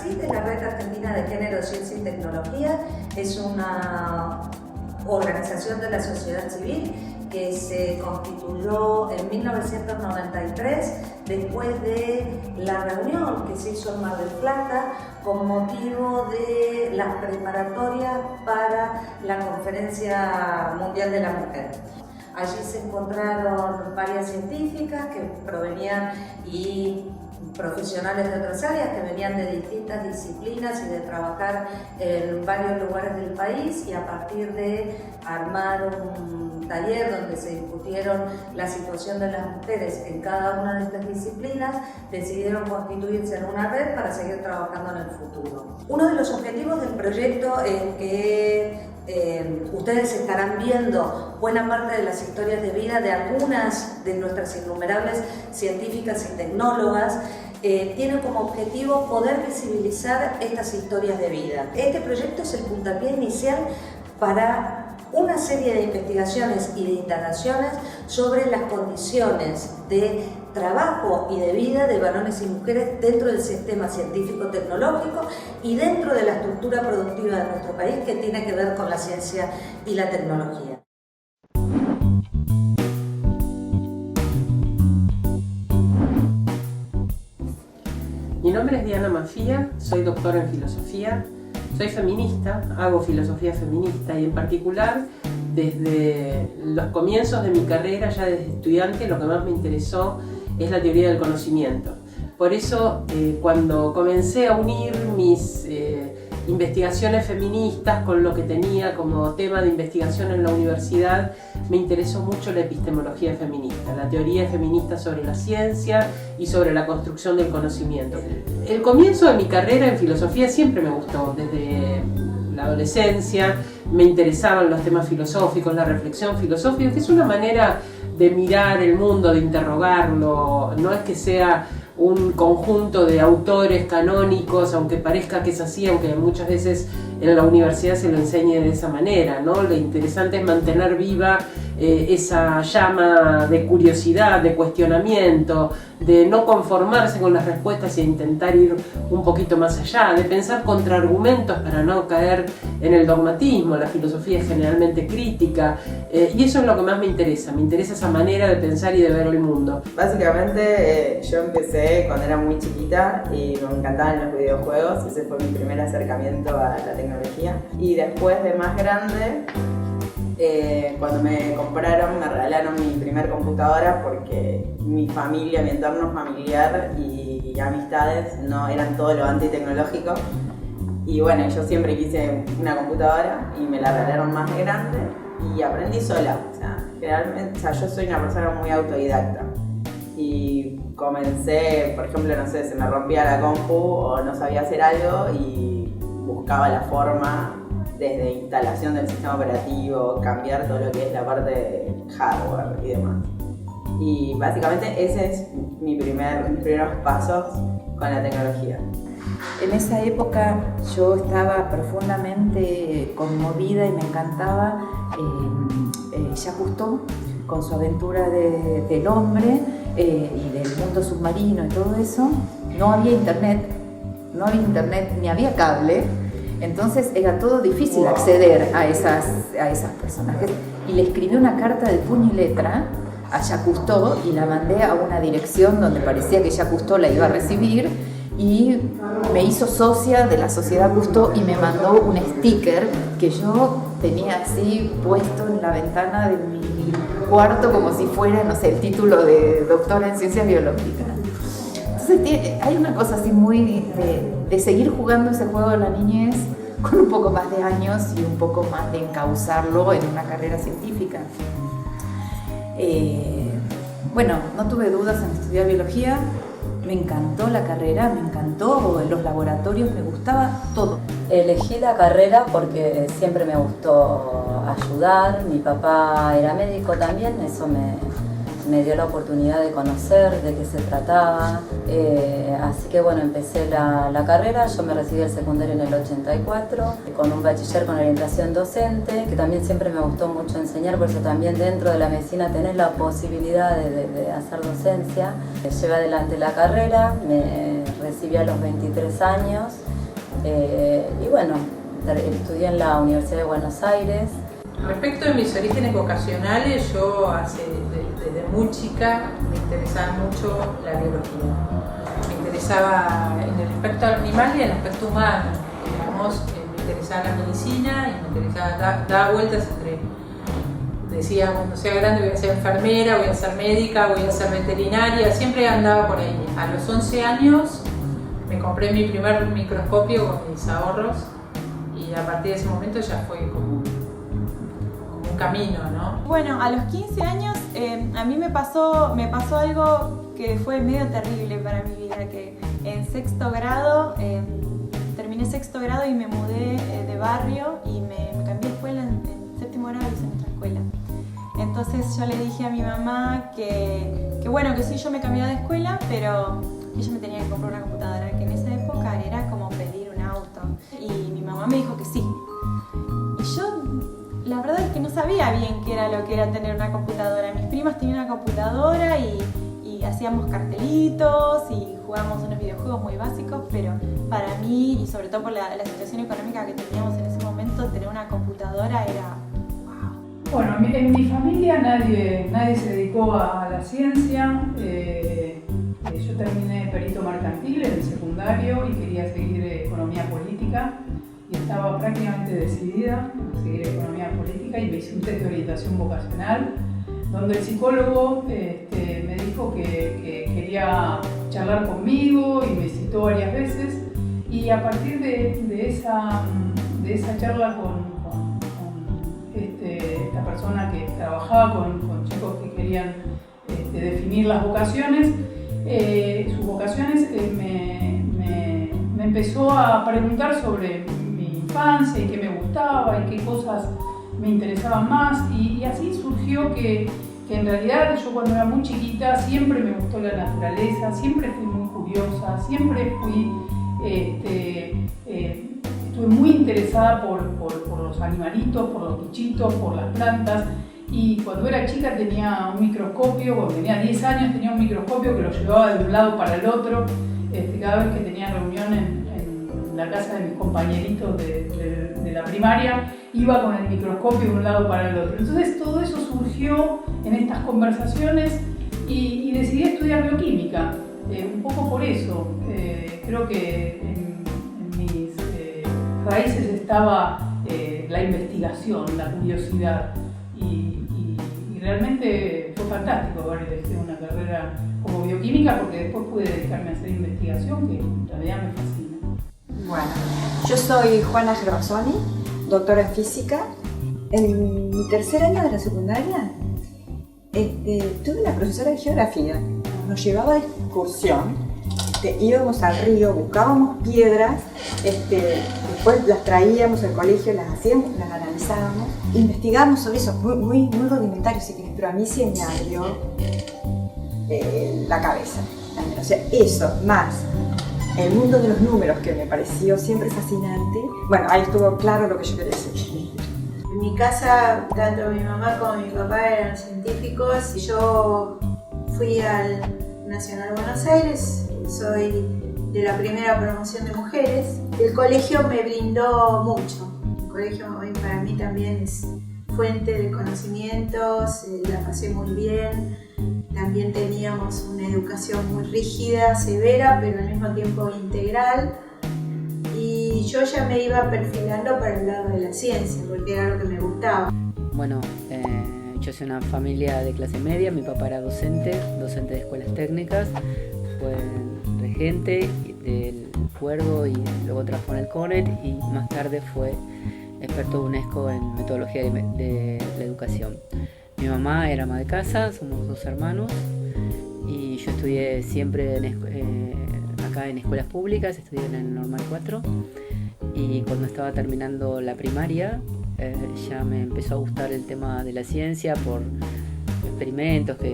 RACIT es la Red Argentina de Género, Ciencia y Tecnología. Es una organización de la sociedad civil que se constituyó en 1993 después de la reunión que se hizo en Mar del Plata con motivo de las preparatorias para la Conferencia Mundial de la Mujer. Allí se encontraron varias científicas que provenían y profesionales de otras áreas que venían de distintas disciplinas y de trabajar en varios lugares del país, y a partir de armar un taller donde se discutieron la situación de las mujeres en cada una de estas disciplinas, decidieron constituirse en una red para seguir trabajando en el futuro. Uno de los objetivos del proyecto es que ustedes estarán viendo buena parte de las historias de vida de algunas de nuestras innumerables científicas y tecnólogas. Tiene como objetivo poder visibilizar estas historias de vida. Este proyecto es el puntapié inicial para una serie de investigaciones y de indagaciones sobre las condiciones de trabajo y de vida de varones y mujeres dentro del sistema científico-tecnológico y dentro de la estructura productiva de nuestro país, que tiene que ver con la ciencia y la tecnología. Mi nombre es Diana Mafía, soy doctora en filosofía, soy feminista, hago filosofía feminista y en particular desde los comienzos de mi carrera, ya desde estudiante, lo que más me interesó es la teoría del conocimiento. Por eso cuando comencé a unir mis investigaciones feministas con lo que tenía como tema de investigación en la universidad, me interesó mucho la epistemología feminista, la teoría feminista sobre la ciencia y sobre la construcción del conocimiento. El comienzo de mi carrera en filosofía siempre me gustó, desde la adolescencia me interesaban los temas filosóficos, la reflexión filosófica, que es una manera de mirar el mundo, de interrogarlo, no es que sea un conjunto de autores canónicos, aunque parezca que es así, aunque muchas veces en la universidad se lo enseñe de esa manera, ¿no? Lo interesante es mantener viva esa llama de curiosidad, de cuestionamiento, de no conformarse con las respuestas e intentar ir un poquito más allá, de pensar contraargumentos para no caer en el dogmatismo. La filosofía es generalmente crítica y eso es lo que más me interesa esa manera de pensar y de ver el mundo. Básicamente yo empecé cuando era muy chiquita y me encantaban los videojuegos, ese fue mi primer acercamiento a la tecnología, y después de más grande, cuando me regalaron mi primer computadora, porque mi familia, mi entorno familiar y amistades no eran todo lo antitecnológico, y bueno, yo siempre quise una computadora y me la regalaron más grande y aprendí sola. Yo soy una persona muy autodidacta y comencé, por ejemplo, no sé, se me rompía la compu o no sabía hacer algo y buscaba la forma, desde instalación del sistema operativo, cambiar todo lo que es la parte de hardware y demás. Y básicamente ese es mis primeros pasos con la tecnología. En esa época yo estaba profundamente conmovida y me encantaba Jacques Cousteau con su aventura del hombre y del mundo submarino y todo eso. No había internet ni había cable. Entonces era todo difícil acceder a esas personajes, y le escribí una carta de puño y letra a Jacques Cousteau y la mandé a una dirección donde parecía que Jacques Cousteau la iba a recibir, y me hizo socia de la Sociedad Cousteau y me mandó un sticker que yo tenía así puesto en la ventana de mi cuarto como si fuera, no sé, el título de doctora en ciencias biológicas. Entonces hay una cosa así muy de seguir jugando ese juego de la niñez con un poco más de años y un poco más de encauzarlo en una carrera científica. Bueno, no tuve dudas en estudiar biología, me encantó la carrera, me encantó los laboratorios, me gustaba todo. Elegí la carrera porque siempre me gustó ayudar, mi papá era médico también, eso me dio la oportunidad de conocer de qué se trataba, así que bueno, empecé la carrera. Yo me recibí el secundario en el 84 con un bachiller con orientación docente, que también siempre me gustó mucho enseñar, por eso también dentro de la medicina tenés la posibilidad de hacer docencia. Llevé adelante la carrera, me recibí a los 23 años Y bueno, estudié en la Universidad de Buenos Aires. Respecto de mis orígenes vocacionales, yo desde muy chica me interesaba mucho la biología. Me interesaba en el aspecto animal y en el aspecto humano. Digamos, me interesaba la medicina y me interesaba dar vueltas entre, decía, cuando sea grande voy a ser enfermera, voy a ser médica, voy a ser veterinaria, siempre andaba por ahí. A los 11 años me compré mi primer microscopio con mis ahorros y a partir de ese momento ya fue como un camino, ¿no? Bueno, a los 15 años a mí me pasó algo que fue medio terrible para mi vida, que en sexto grado, terminé sexto grado y me mudé de barrio y me cambié de escuela, en séptimo grado hice en otra escuela. Entonces yo le dije a mi mamá que bueno, que sí, yo me cambiaba de escuela, pero ella me tenía que comprar una computadora, que en esa época era como pedir un auto. Y mi mamá me dijo que sí. Y yo, la verdad es que no sabía bien qué era lo que era tener una computadora. Mis primas tenían una computadora y hacíamos cartelitos y jugábamos unos videojuegos muy básicos, pero para mí, y sobre todo por la situación económica que teníamos en ese momento, tener una computadora era wow. Bueno, en mi familia nadie se dedicó a la ciencia. Yo terminé perito mercantil en el secundario y quería seguir economía política y estaba prácticamente decidida a seguir economía política y me hice un test de orientación vocacional donde el psicólogo me dijo que quería charlar conmigo y me citó varias veces y a partir de esa charla con esta persona que trabajaba con chicos que querían definir las vocaciones, sus vocaciones, me empezó a preguntar sobre mi infancia y qué me gustaba y qué cosas me interesaban más y así surgió que en realidad yo cuando era muy chiquita siempre me gustó la naturaleza, siempre fui muy curiosa, siempre estuve muy interesada por los animalitos, por los bichitos, por las plantas. Y cuando era chica tenía un microscopio, cuando tenía 10 años tenía un microscopio que lo llevaba de un lado para el otro. Cada vez que tenía reunión en la casa de mis compañeritos de la primaria, iba con el microscopio de un lado para el otro. Entonces todo eso surgió en estas conversaciones y decidí estudiar bioquímica, un poco por eso. Creo que en mis raíces estaba la investigación, la curiosidad. Y realmente fue fantástico haber elegido una carrera como bioquímica porque después pude dedicarme a hacer investigación que en realidad me fascina. Bueno, yo soy Juana Gervasoni, doctora en física. En mi tercer año de la secundaria tuve una profesora de geografía. Nos llevaba de excursión, íbamos al río, buscábamos piedras, después las traíamos al colegio, las hacíamos, las analizábamos, investigábamos sobre eso, muy rudimentario si querés, pero a mí sí me abrió la cabeza. O sea, eso, más el mundo de los números, que me pareció siempre fascinante. Bueno, ahí estuvo claro lo que yo quería decir. En mi casa, tanto mi mamá como mi papá eran científicos y yo fui al Nacional Buenos Aires, soy de la primera promoción de mujeres. El colegio me brindó mucho. El colegio hoy para mí también es fuente de conocimientos, la pasé muy bien. También teníamos una educación muy rígida, severa, pero al mismo tiempo integral. Y yo ya me iba perfilando para el lado de la ciencia, porque era lo que me gustaba. Bueno, yo soy una familia de clase media, mi papá era docente de escuelas técnicas, fue regente del Cuervo y luego trabajó en el CONET y más tarde fue experto de UNESCO en metodología de la educación. Mi mamá era ama de casa, somos dos hermanos y yo estudié siempre acá en escuelas públicas, estudié en el Normal 4 y cuando estaba terminando la primaria ya me empezó a gustar el tema de la ciencia por experimentos que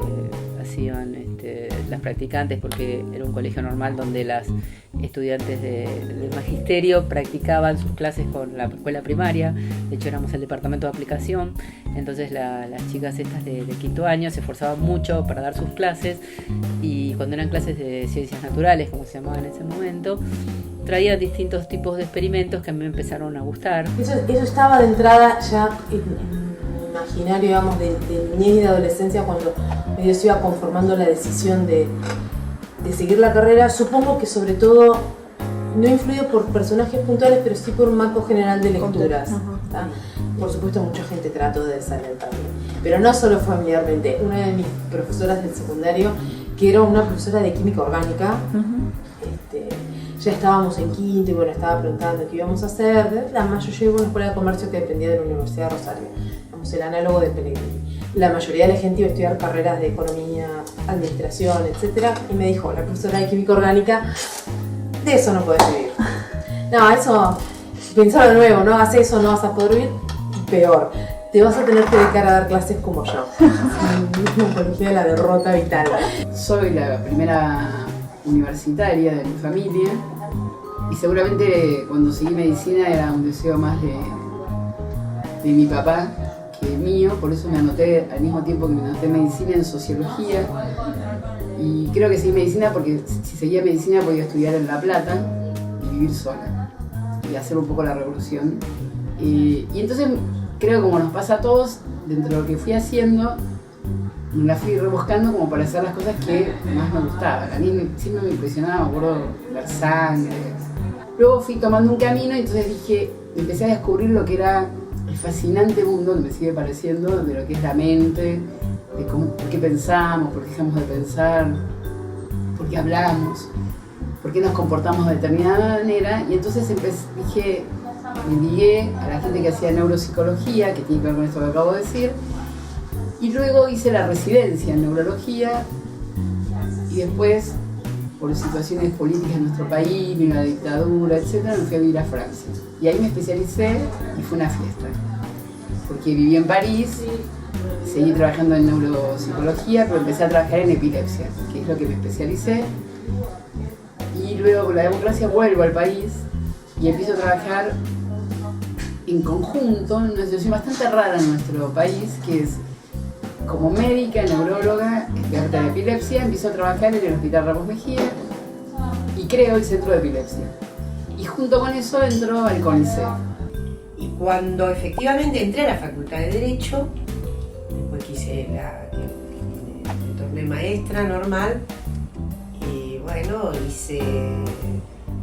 hacían las practicantes, porque era un colegio normal donde las estudiantes del magisterio practicaban sus clases con la escuela primaria. De hecho éramos el departamento de aplicación, entonces las chicas estas de quinto año se esforzaban mucho para dar sus clases, y cuando eran clases de ciencias naturales, como se llamaban en ese momento, traían distintos tipos de experimentos que a mí me empezaron a gustar. Eso estaba de entrada ya en el imaginario, digamos, de niñez y de adolescencia, cuando medio se iba conformando la decisión de seguir la carrera. Supongo que sobre todo, no influido por personajes puntuales, pero sí por un marco general de lecturas. Por supuesto, mucha gente trató de desalentarme, pero no solo familiarmente. Una de mis profesoras del secundario, que era una profesora de química orgánica, ya estábamos en quinto y bueno, estaba preguntando qué íbamos a hacer. Yo llevo una escuela de comercio que dependía de la Universidad de Rosario, el análogo de Pellegrini. La mayoría de la gente iba a estudiar carreras de economía, administración, etc. Y me dijo, la profesora de química orgánica, de eso no podés vivir. No, eso, pensalo de nuevo, no hagas eso, no vas a poder vivir. Peor, te vas a tener que dedicar a dar clases como yo. Una la derrota vital. Soy la primera universitaria de mi familia y seguramente cuando seguí medicina era un deseo más de mi papá que mío, por eso me anoté al mismo tiempo que me anoté medicina en sociología, y creo que seguí medicina porque si seguía medicina podía estudiar en La Plata y vivir sola y hacer un poco la revolución, y entonces creo que como nos pasa a todos, dentro de lo que fui haciendo me la fui rebuscando como para hacer las cosas que más me gustaban. A mí siempre me impresionaba, me acuerdo, ver sangre. Luego fui tomando un camino y entonces empecé a descubrir lo que era el fascinante mundo, que me sigue pareciendo, de lo que es la mente, de por qué pensamos, por qué dejamos de pensar, por qué hablamos, por qué nos comportamos de determinada manera. Y entonces me ligué a la gente que hacía neuropsicología, que tiene que ver con esto que acabo de decir, y luego hice la residencia en neurología, y después, por situaciones políticas en nuestro país, vino la dictadura, etc., me fui a vivir a Francia. Y ahí me especialicé y fue una fiesta, porque viví en París, seguí trabajando en neuropsicología, pero empecé a trabajar en epilepsia, que es lo que me especialicé. Y luego con la democracia vuelvo al país y empiezo a trabajar en conjunto, en una situación bastante rara en nuestro país, que es como médica, neuróloga, experta en epilepsia. Empiezo a trabajar en el Hospital Ramos Mejía y creo el Centro de Epilepsia. Y junto con eso entro al CONICET. Y cuando efectivamente entré a la Facultad de Derecho, después que me torné maestra normal, y bueno, hice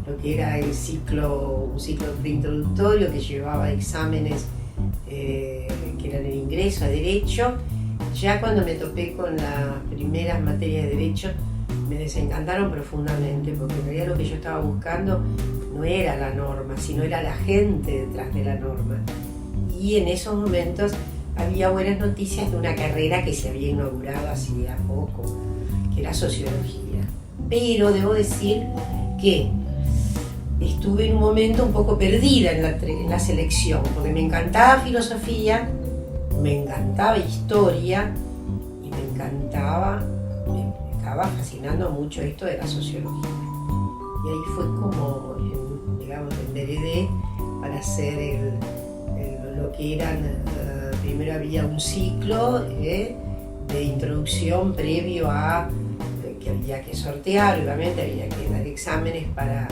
lo que era un ciclo preintroductorio que llevaba exámenes que eran el ingreso a Derecho. Ya cuando me topé con las primeras materias de Derecho me desencantaron profundamente, porque en realidad lo que yo estaba buscando no era la norma, sino era la gente detrás de la norma. Y en esos momentos había buenas noticias de una carrera que se había inaugurado hacía poco, que era sociología. Pero debo decir que estuve en un momento un poco perdida en la selección, porque me encantaba filosofía, me encantaba historia y me estaba fascinando mucho esto de la sociología. Y ahí fue como, digamos, enveredé para hacer lo que eran, primero había un ciclo de introducción previo a que había que sortear, obviamente había que dar exámenes para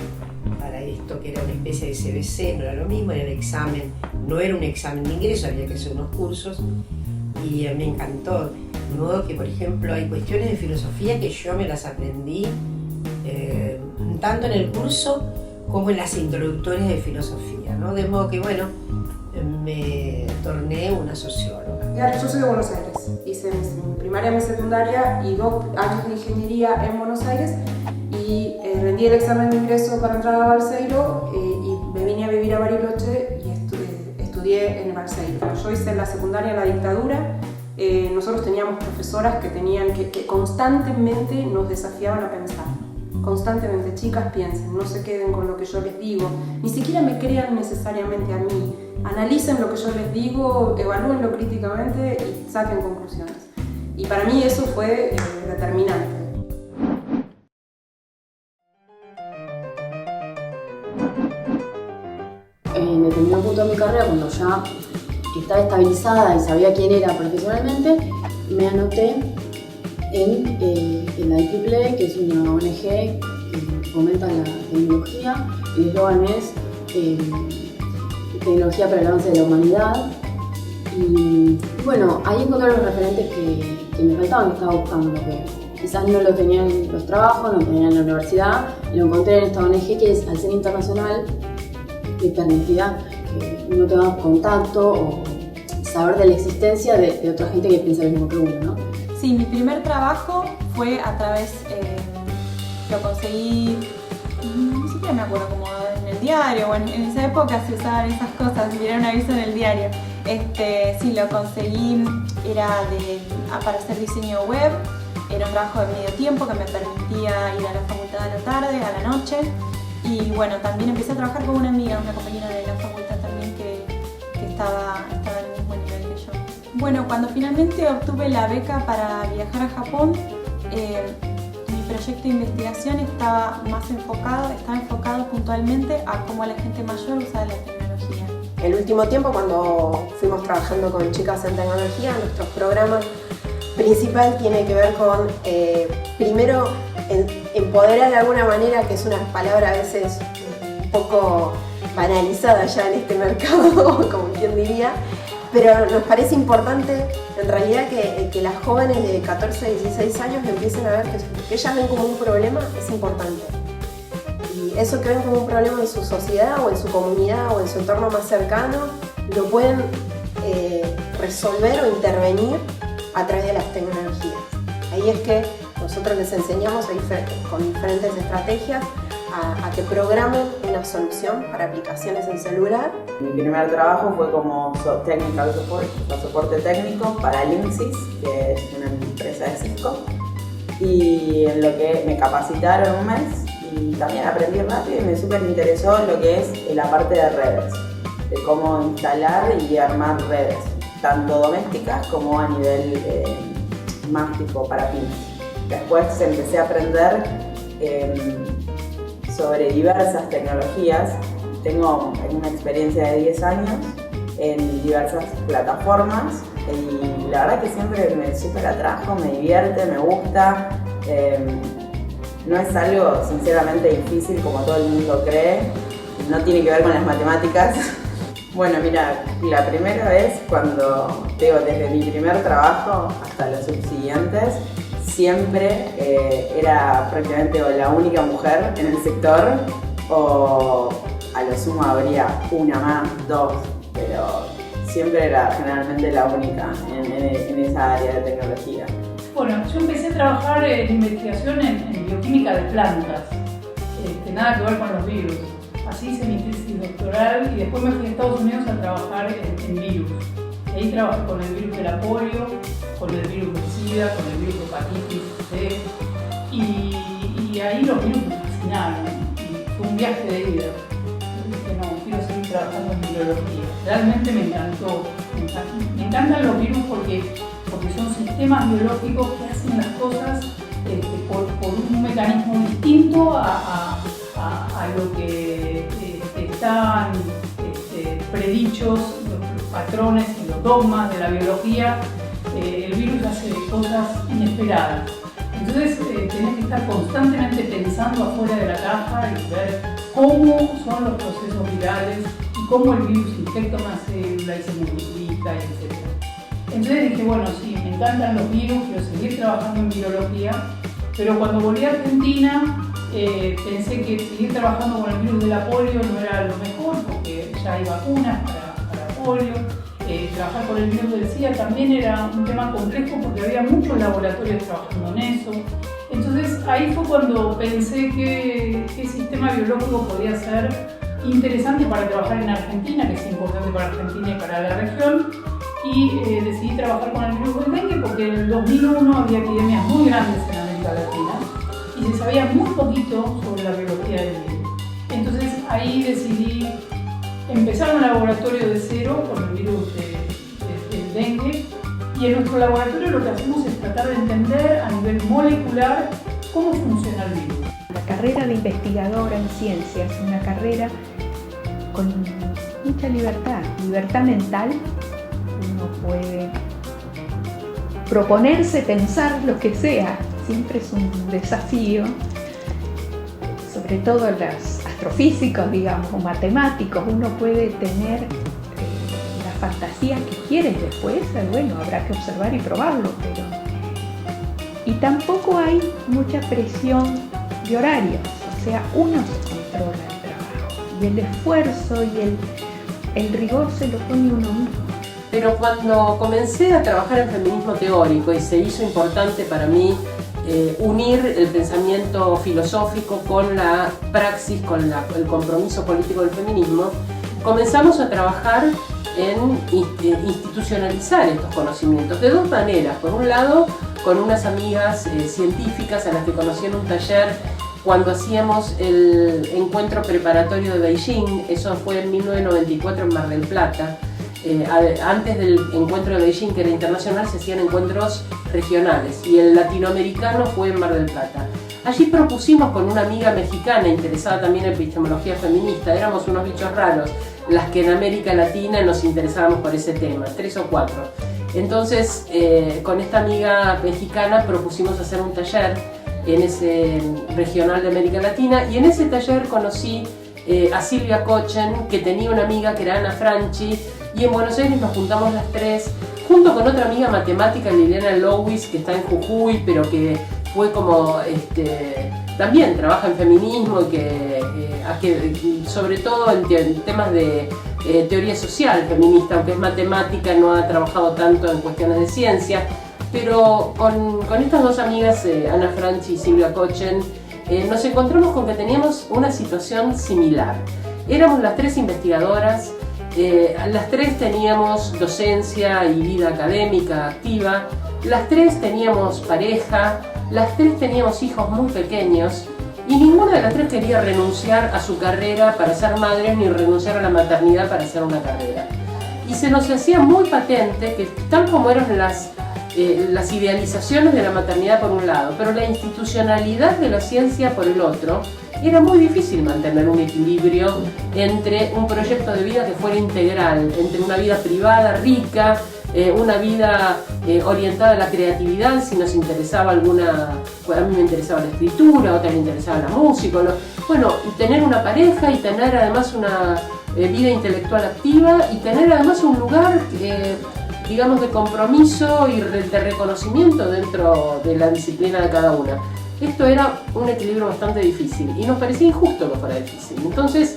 esto que era una especie de CBC, no era lo mismo, era el examen, no era un examen de ingreso, había que hacer unos cursos y me encantó. De modo que, por ejemplo, hay cuestiones de filosofía que yo me las aprendí tanto en el curso como en las introductorias de filosofía, ¿no? De modo que, bueno, me torné una socióloga. Yo soy de Buenos Aires, hice mi primaria, mi secundaria y 2 años de ingeniería en Buenos Aires y rendí el examen de ingreso para entrar a Balseiro y me vine a vivir a Bariloche y estudié en Balseiro. Yo hice la secundaria en la dictadura. Nosotros teníamos profesoras que constantemente nos desafiaban a pensar. Constantemente, chicas, piensen, no se queden con lo que yo les digo, ni siquiera me crean necesariamente a mí, analicen lo que yo les digo, evalúenlo críticamente y saquen conclusiones. Y para mí eso fue determinante. en determinado punto de mi carrera, cuando ya estaba estabilizada y sabía quién era profesionalmente, me anoté en la IEEE, que es una ONG que fomenta la tecnología. El eslogan es Tecnología para el avance de la humanidad. Y bueno, ahí encontré los referentes que me faltaban, que estaba buscando, que quizás no lo tenían en los trabajos, no lo tenían en la universidad. Lo encontré en esta ONG que es, al ser internacional, me permitía que uno tenga contacto o saber de la existencia de otra gente que piensa lo mismo que uno, ¿no? Sí, mi primer trabajo fue a través, lo conseguí, ni siquiera me acuerdo, como en el diario, bueno, en esa época se usaban esas cosas, era un aviso en el diario. Sí, lo conseguí, era para hacer diseño web, era un trabajo de medio tiempo que me permitía ir a la facultad a la tarde, a la noche. Y bueno, también empecé a trabajar con una amiga, una compañera de la facultad también que estaba al mismo nivel que yo. Bueno, cuando finalmente obtuve la beca para viajar a Japón, mi proyecto de investigación estaba enfocado puntualmente a cómo la gente mayor usa la tecnología. El último tiempo, cuando fuimos trabajando con chicas en tecnología, nuestro programa principal tiene que ver con, primero, empoderar de alguna manera, que es una palabra a veces un poco banalizada ya en este mercado, como quien diría, pero nos parece importante en realidad que las jóvenes de 14 y 16 años empiecen a ver que ellas ven como un problema, es importante. Y eso que ven como un problema en su sociedad o en su comunidad o en su entorno más cercano, lo pueden resolver o intervenir a través de las tecnologías. Ahí es que nosotros les enseñamos con diferentes estrategias a que programen una solución para aplicaciones en celular. Mi primer trabajo fue como technical support, soporte técnico para Linksys, que es una empresa de Cisco, y en lo que me capacitaron un mes y también aprendí rápido y me súper interesó lo que es la parte de redes, de cómo instalar y armar redes, tanto domésticas como a nivel más tipo para pymes. Después empecé a aprender sobre diversas tecnologías. Tengo una experiencia de 10 años en diversas plataformas y la verdad que siempre me súper atrajo, me divierte, me gusta. No es algo sinceramente difícil como todo el mundo cree, no tiene que ver con las matemáticas. Bueno, mira, la primera vez cuando, desde mi primer trabajo hasta los subsiguientes, siempre era prácticamente o la única mujer en el sector o a lo sumo habría una más, dos, pero siempre era generalmente la única en esa área de tecnología. Bueno, yo empecé a trabajar en investigación en bioquímica de plantas, nada que ver con los virus. Así hice mi tesis doctoral y después me fui a Estados Unidos a trabajar en virus. Y ahí trabajé con el virus de la polio, con el virus de SIDA, con el virus de hepatitis C. Y ahí los virus me fascinaron. Y fue un viaje de ida. Dije, no, quiero seguir trabajando en virología. Realmente me encantó. Me encantan los virus porque son sistemas biológicos que hacen las cosas por un mecanismo distinto a lo que están predichos, los patrones y los dogmas de la biología. El virus hace cosas inesperadas. Entonces tenés que estar constantemente pensando afuera de la caja y ver cómo son los procesos virales y cómo el virus infecta una célula y se multiplica, etc. Entonces dije, bueno, sí, me encantan los virus, quiero seguir trabajando en virología, pero cuando volví a Argentina pensé que seguir trabajando con el virus de la polio no era lo mejor porque ya hay vacunas para polio. Trabajar con el virus del SIDA también era un tema complejo porque había muchos laboratorios trabajando en eso. Entonces ahí fue cuando pensé qué sistema biológico podía ser interesante para trabajar en Argentina, que es importante para Argentina y para la región, y decidí trabajar con el virus del dengue porque en el 2001 había epidemias muy grandes en América Latina y se sabía muy poquito sobre la biología del virus. Entonces ahí decidí empezar un laboratorio de cero con el virus del dengue, y en nuestro laboratorio lo que hacemos es tratar de entender a nivel molecular cómo funciona el virus. La carrera de investigadora en ciencias es una carrera con mucha libertad mental. Uno puede proponerse pensar lo que sea, siempre es un desafío, sobre todo los astrofísicos, digamos, o matemáticos. Uno puede tener la fantasía que quiere, después, bueno, habrá que observar y probarlo, pero... Y tampoco hay mucha presión de horarios, o sea, uno se controla el trabajo, y el esfuerzo y el rigor se lo pone uno mismo. Pero cuando comencé a trabajar en feminismo teórico y se hizo importante para mí unir el pensamiento filosófico con la praxis, con el compromiso político del feminismo, comenzamos a trabajar en institucionalizar estos conocimientos de dos maneras. Por un lado, con unas amigas científicas a las que conocí en un taller cuando hacíamos el encuentro preparatorio de Beijing. Eso fue en 1994 en Mar del Plata. Antes del encuentro de Beijing, que era internacional, se hacían encuentros regionales y el latinoamericano fue en Mar del Plata. Allí propusimos con una amiga mexicana interesada también en epistemología feminista, éramos unos bichos raros, las que en América Latina nos interesábamos por ese tema, 3 o 4. Entonces, con esta amiga mexicana propusimos hacer un taller en ese regional de América Latina, y en ese taller conocí a Silvia Kochen, que tenía una amiga que era Ana Franchi, y en Buenos Aires nos juntamos las tres, junto con otra amiga matemática, Liliana Lowis, que está en Jujuy, pero que fue como, también trabaja en feminismo y que sobre todo en temas de teoría social feminista, aunque es matemática, no ha trabajado tanto en cuestiones de ciencia. Pero con estas dos amigas, Ana Franchi y Silvia Kochen, nos encontramos con que teníamos una situación similar. Éramos las tres investigadoras, las tres teníamos docencia y vida académica activa, las tres teníamos pareja, las tres teníamos hijos muy pequeños, y ninguna de las tres quería renunciar a su carrera para ser madres ni renunciar a la maternidad para hacer una carrera. Y se nos hacía muy patente que, tal como eran las idealizaciones de la maternidad por un lado, pero la institucionalidad de la ciencia por el otro, era muy difícil mantener un equilibrio entre un proyecto de vida que fuera integral, entre una vida privada rica, una vida orientada a la creatividad, si nos interesaba alguna, a mí me interesaba la escritura, a otra le interesaba la música, bueno, y tener una pareja y tener además una vida intelectual activa y tener además un lugar digamos de compromiso y de reconocimiento dentro de la disciplina de cada una. Esto era un equilibrio bastante difícil y nos parecía injusto que fuera difícil. Entonces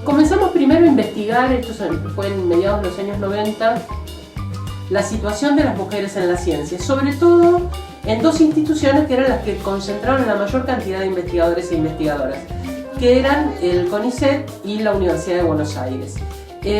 comenzamos primero a investigar, esto fue en mediados de los años 90, la situación de las mujeres en la ciencia, sobre todo en dos instituciones que eran las que concentraron la mayor cantidad de investigadores e investigadoras, que eran el CONICET y la Universidad de Buenos Aires.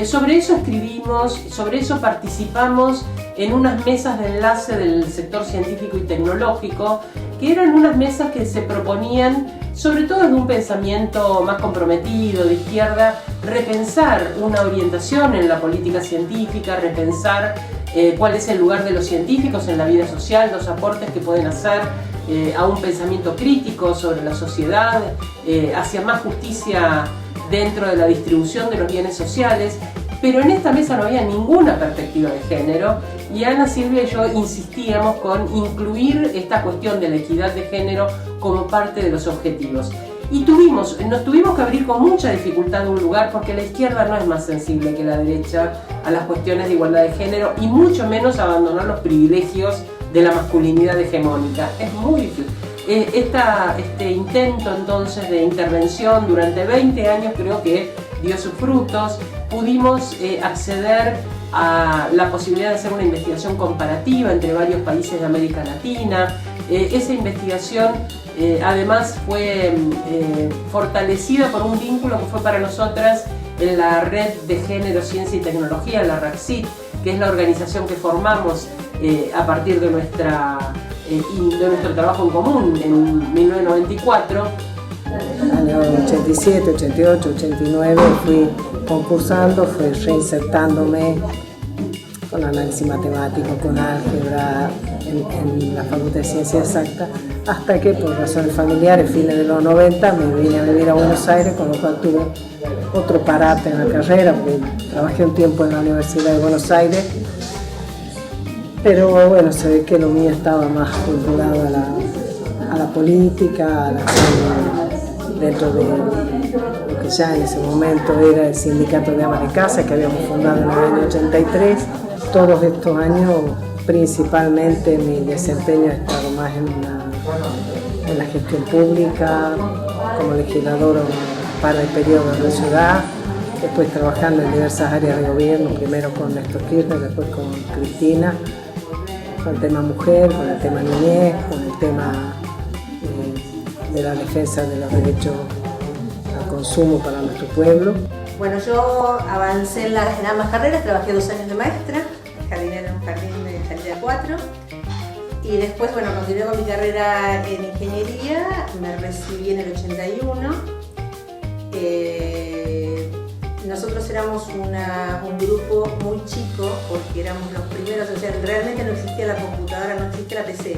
Sobre eso escribimos, sobre eso participamos en unas mesas de enlace del sector científico y tecnológico, que eran unas mesas que se proponían, sobre todo desde un pensamiento más comprometido, de izquierda, repensar una orientación en la política científica, repensar cuál es el lugar de los científicos en la vida social, los aportes que pueden hacer a un pensamiento crítico sobre la sociedad, hacia más justicia dentro de la distribución de los bienes sociales. Pero en esta mesa no había ninguna perspectiva de género y Ana, Silvia y yo insistíamos con incluir esta cuestión de la equidad de género como parte de los objetivos. Y nos tuvimos que abrir con mucha dificultad un lugar, porque la izquierda no es más sensible que la derecha a las cuestiones de igualdad de género y mucho menos abandonar los privilegios de la masculinidad hegemónica. Es muy difícil. Este intento entonces de intervención durante 20 años creo que dio sus frutos. Pudimos acceder a la posibilidad de hacer una investigación comparativa entre varios países de América Latina. Esa investigación además fue fortalecida por un vínculo que fue para nosotras en la Red de Género, Ciencia y Tecnología, la RACCIT, que es la organización que formamos a partir de nuestro trabajo en común en 1994. Año 87, 88, 89 fui concursando, fui reinsertándome con análisis matemático, con álgebra, en la Facultad de Ciencias Exactas, hasta que por razones familiares, fines de los 90, me vine a vivir a Buenos Aires, con lo cual tuve otro parate en la carrera, porque trabajé un tiempo en la Universidad de Buenos Aires, pero bueno, se ve que lo mío estaba más vinculado a la política, a la acción dentro de lo que ya en ese momento era el Sindicato de Amas de Casa, que habíamos fundado en el año 83. Todos estos años, principalmente, mi desempeño ha estado más en la gestión pública, como legisladora un par de periodos en la ciudad, después trabajando en diversas áreas de gobierno, primero con Néstor Kirchner, después con Cristina, con el tema mujer, con el tema niñez, con el tema de la defensa de los derechos al consumo para nuestro pueblo. Bueno, yo avancé en ambas carreras, trabajé 2 años de maestra, jardinera en un jardín de salida 4, y después, bueno, continué con mi carrera en ingeniería, me recibí en el 81. Nosotros éramos un grupo muy chico porque éramos los primeros, o sea, realmente no existía la computadora, no existía la PC.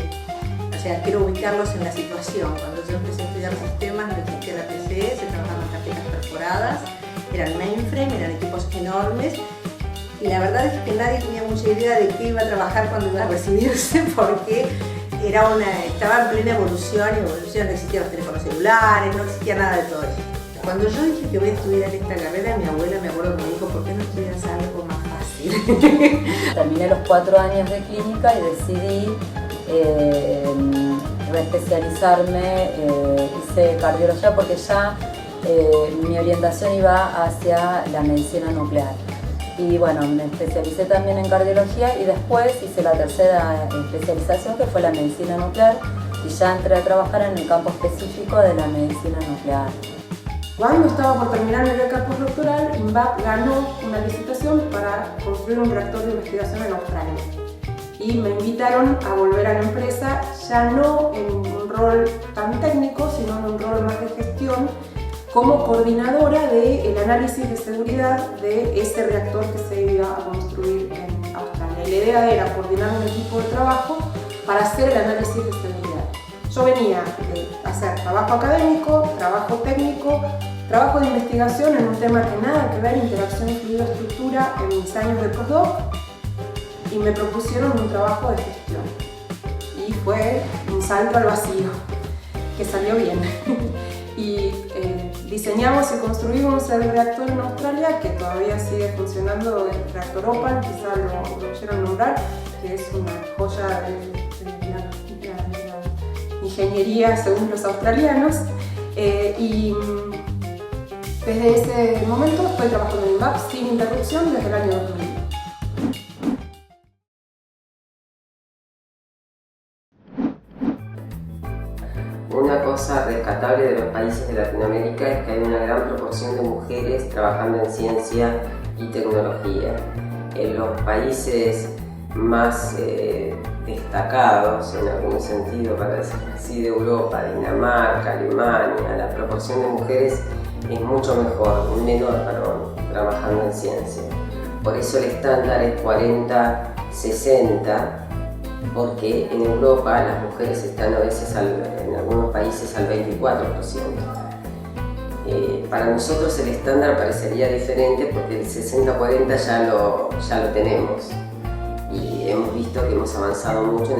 O sea, quiero ubicarlos en la situación. Cuando yo empecé a estudiar sistemas no existía la PC, se trabajaban tarjetas perforadas, eran mainframe, eran equipos enormes. Y la verdad es que nadie tenía mucha idea de qué iba a trabajar cuando iba a recibirse, porque estaba en plena evolución, no existían los teléfonos celulares, no existía nada de todo eso. Cuando yo dije que voy a estudiar esta carrera, mi abuela me acuerdo que me dijo, ¿por qué no estudias algo más fácil? Terminé los 4 años de clínica y decidí reespecializarme, hice cardiología porque ya mi orientación iba hacia la medicina nuclear. Y bueno, me especialicé también en cardiología y después hice la tercera especialización, que fue la medicina nuclear, y ya entré a trabajar en el campo específico de la medicina nuclear. Cuando estaba por terminar mi beca postdoctoral, INVAP ganó una licitación para construir un reactor de investigación en Australia. Y me invitaron a volver a la empresa, ya no en un rol tan técnico, sino en un rol más de gestión, como coordinadora del análisis de seguridad de ese reactor que se iba a construir en Australia. Y la idea era coordinar un equipo de trabajo para hacer el análisis de seguridad. Yo venía de hacer trabajo académico, trabajo técnico, trabajo de investigación en un tema que nada que ver, interacción fluido-estructura, en mis años de postdoc, y me propusieron un trabajo de gestión. Y fue un salto al vacío, que salió bien. Y diseñamos y construimos el reactor en Australia, que todavía sigue funcionando, el reactor Opal, quizá lo quieran nombrar, que es una joya de la ingeniería según los australianos. Y desde ese momento estoy trabajando en INVAP sin interrupción desde el año 2000. Una cosa rescatable de los países de Latinoamérica es que hay una gran proporción de mujeres trabajando en ciencia y tecnología. En los países más destacados, en algún sentido, para decir así, de Europa, Dinamarca, Alemania, la proporción de mujeres es mucho mejor, menor, trabajando en ciencia. Por eso el estándar es 40-60, porque en Europa las mujeres están a veces en algunos países al 24%. Para nosotros el estándar parecería diferente porque el 60-40 ya lo tenemos y hemos visto que hemos avanzado mucho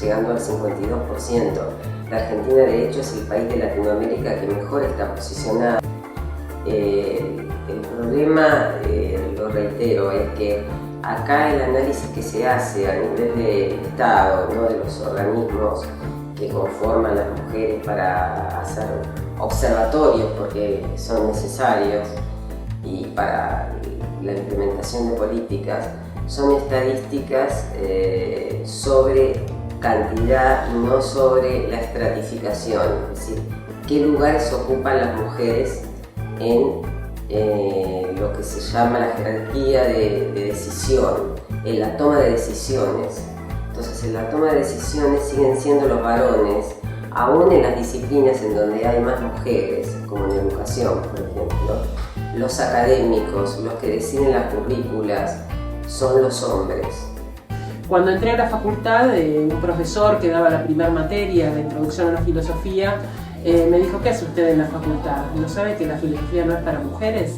llegando al 52%. La Argentina de hecho es el país de Latinoamérica que mejor está posicionado. El problema, lo reitero, es que acá el análisis que se hace a nivel del Estado, ¿no?, de los organismos que conforman las mujeres para hacer observatorios, porque son necesarios, y para la implementación de políticas, son estadísticas sobre cantidad y no sobre la estratificación, es decir, qué lugares ocupan las mujeres en lo que se llama la jerarquía de decisión, en la toma de decisiones. Entonces, en la toma de decisiones siguen siendo los varones, aún en las disciplinas en donde hay más mujeres, como en educación, por ejemplo. Los académicos, los que deciden las currículas, son los hombres. Cuando entré a la facultad, un profesor que daba la primera materia, la introducción a la filosofía, me dijo: ¿qué hace usted en la facultad? ¿No sabe que la filosofía no es para mujeres?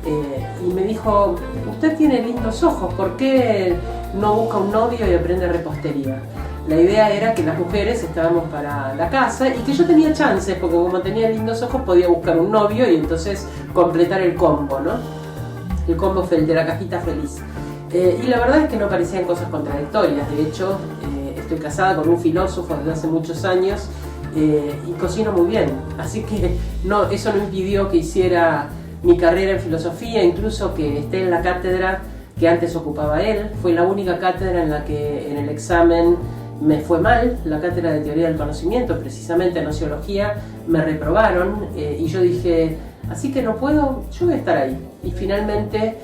Y me dijo: usted tiene lindos ojos, ¿por qué no busca un novio y aprende repostería? La idea era que las mujeres estábamos para la casa y que yo tenía chances, porque como tenía lindos ojos podía buscar un novio y entonces completar el combo, ¿no? El combo de la cajita feliz. Y la verdad es que no parecían cosas contradictorias. De hecho, estoy casada con un filósofo desde hace muchos años y cocino muy bien. Así que no, eso no impidió que hiciera mi carrera en filosofía, incluso que esté en la cátedra que antes ocupaba él. Fue la única cátedra en la que en el examen me fue mal, la cátedra de teoría del conocimiento, precisamente en sociología, me reprobaron y yo dije: así que no puedo, yo voy a estar ahí. Y finalmente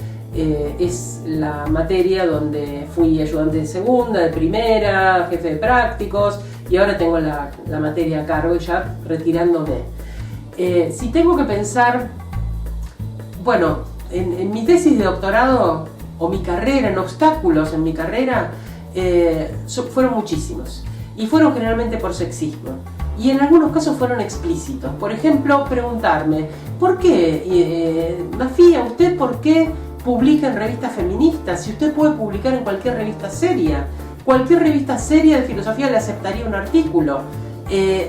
es la materia donde fui ayudante de segunda, de primera, jefe de prácticos, y ahora tengo la materia a cargo y ya retirándome. Si tengo que pensar, bueno, en mi tesis de doctorado o mi carrera, en obstáculos en mi carrera, fueron muchísimos y fueron generalmente por sexismo y en algunos casos fueron explícitos. Por ejemplo, preguntarme: ¿por qué, Mafía, usted por qué publica en revistas feministas si usted puede publicar en cualquier revista seria? Cualquier revista seria de filosofía le aceptaría un artículo.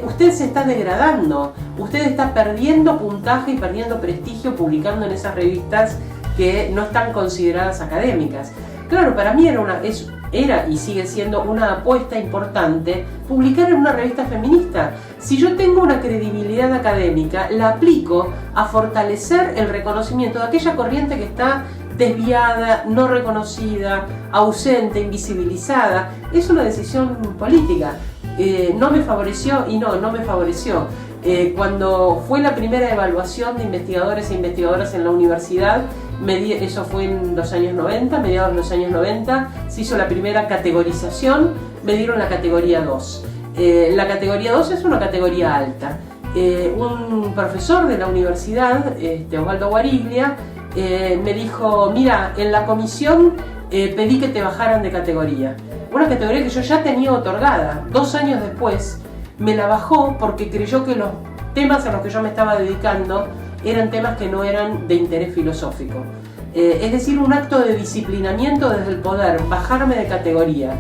Usted se está degradando, usted está perdiendo puntaje y perdiendo prestigio publicando en esas revistas que no están consideradas académicas. Claro, para mí era y sigue siendo una apuesta importante publicar en una revista feminista. Si yo tengo una credibilidad académica, la aplico a fortalecer el reconocimiento de aquella corriente que está desviada, no reconocida, ausente, invisibilizada. Es una decisión política. No me favoreció y no me favoreció. Cuando fue la primera evaluación de investigadores e investigadoras en la universidad, eso fue en los años 90, mediados de los años 90, se hizo la primera categorización, me dieron la categoría 2. La categoría 2 es una categoría alta. Un profesor de la universidad, Osvaldo Guariglia, me dijo: mira, en la comisión pedí que te bajaran de categoría. Una categoría que yo ya tenía otorgada. 2 años después me la bajó porque creyó que los temas a los que yo me estaba dedicando eran temas que no eran de interés filosófico. Es decir, un acto de disciplinamiento desde el poder, bajarme de categoría.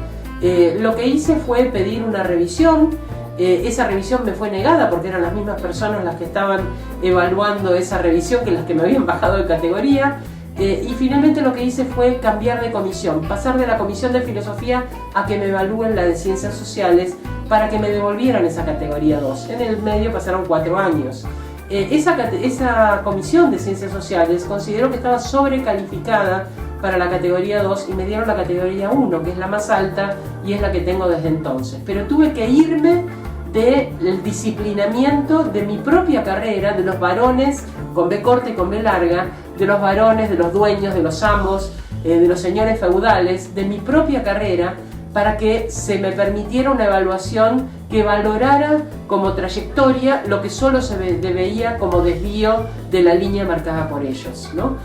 Lo que hice fue pedir una revisión. Esa revisión me fue negada porque eran las mismas personas las que estaban evaluando esa revisión que las que me habían bajado de categoría. Y finalmente lo que hice fue cambiar de comisión, pasar de la comisión de filosofía a que me evalúen la de ciencias sociales para que me devolvieran esa categoría 2. En el medio pasaron 4 años. Esa comisión de ciencias sociales consideró que estaba sobrecalificada para la categoría 2 y me dieron la categoría 1, que es la más alta y es la que tengo desde entonces. Pero tuve que irme del disciplinamiento de mi propia carrera, de los varones con B corta y con B larga, de los varones, de los dueños, de los amos, de los señores feudales, de mi propia carrera, para que se me permitiera una evaluación que valorara como trayectoria lo que solo se veía como desvío de la línea marcada por ellos, ¿no?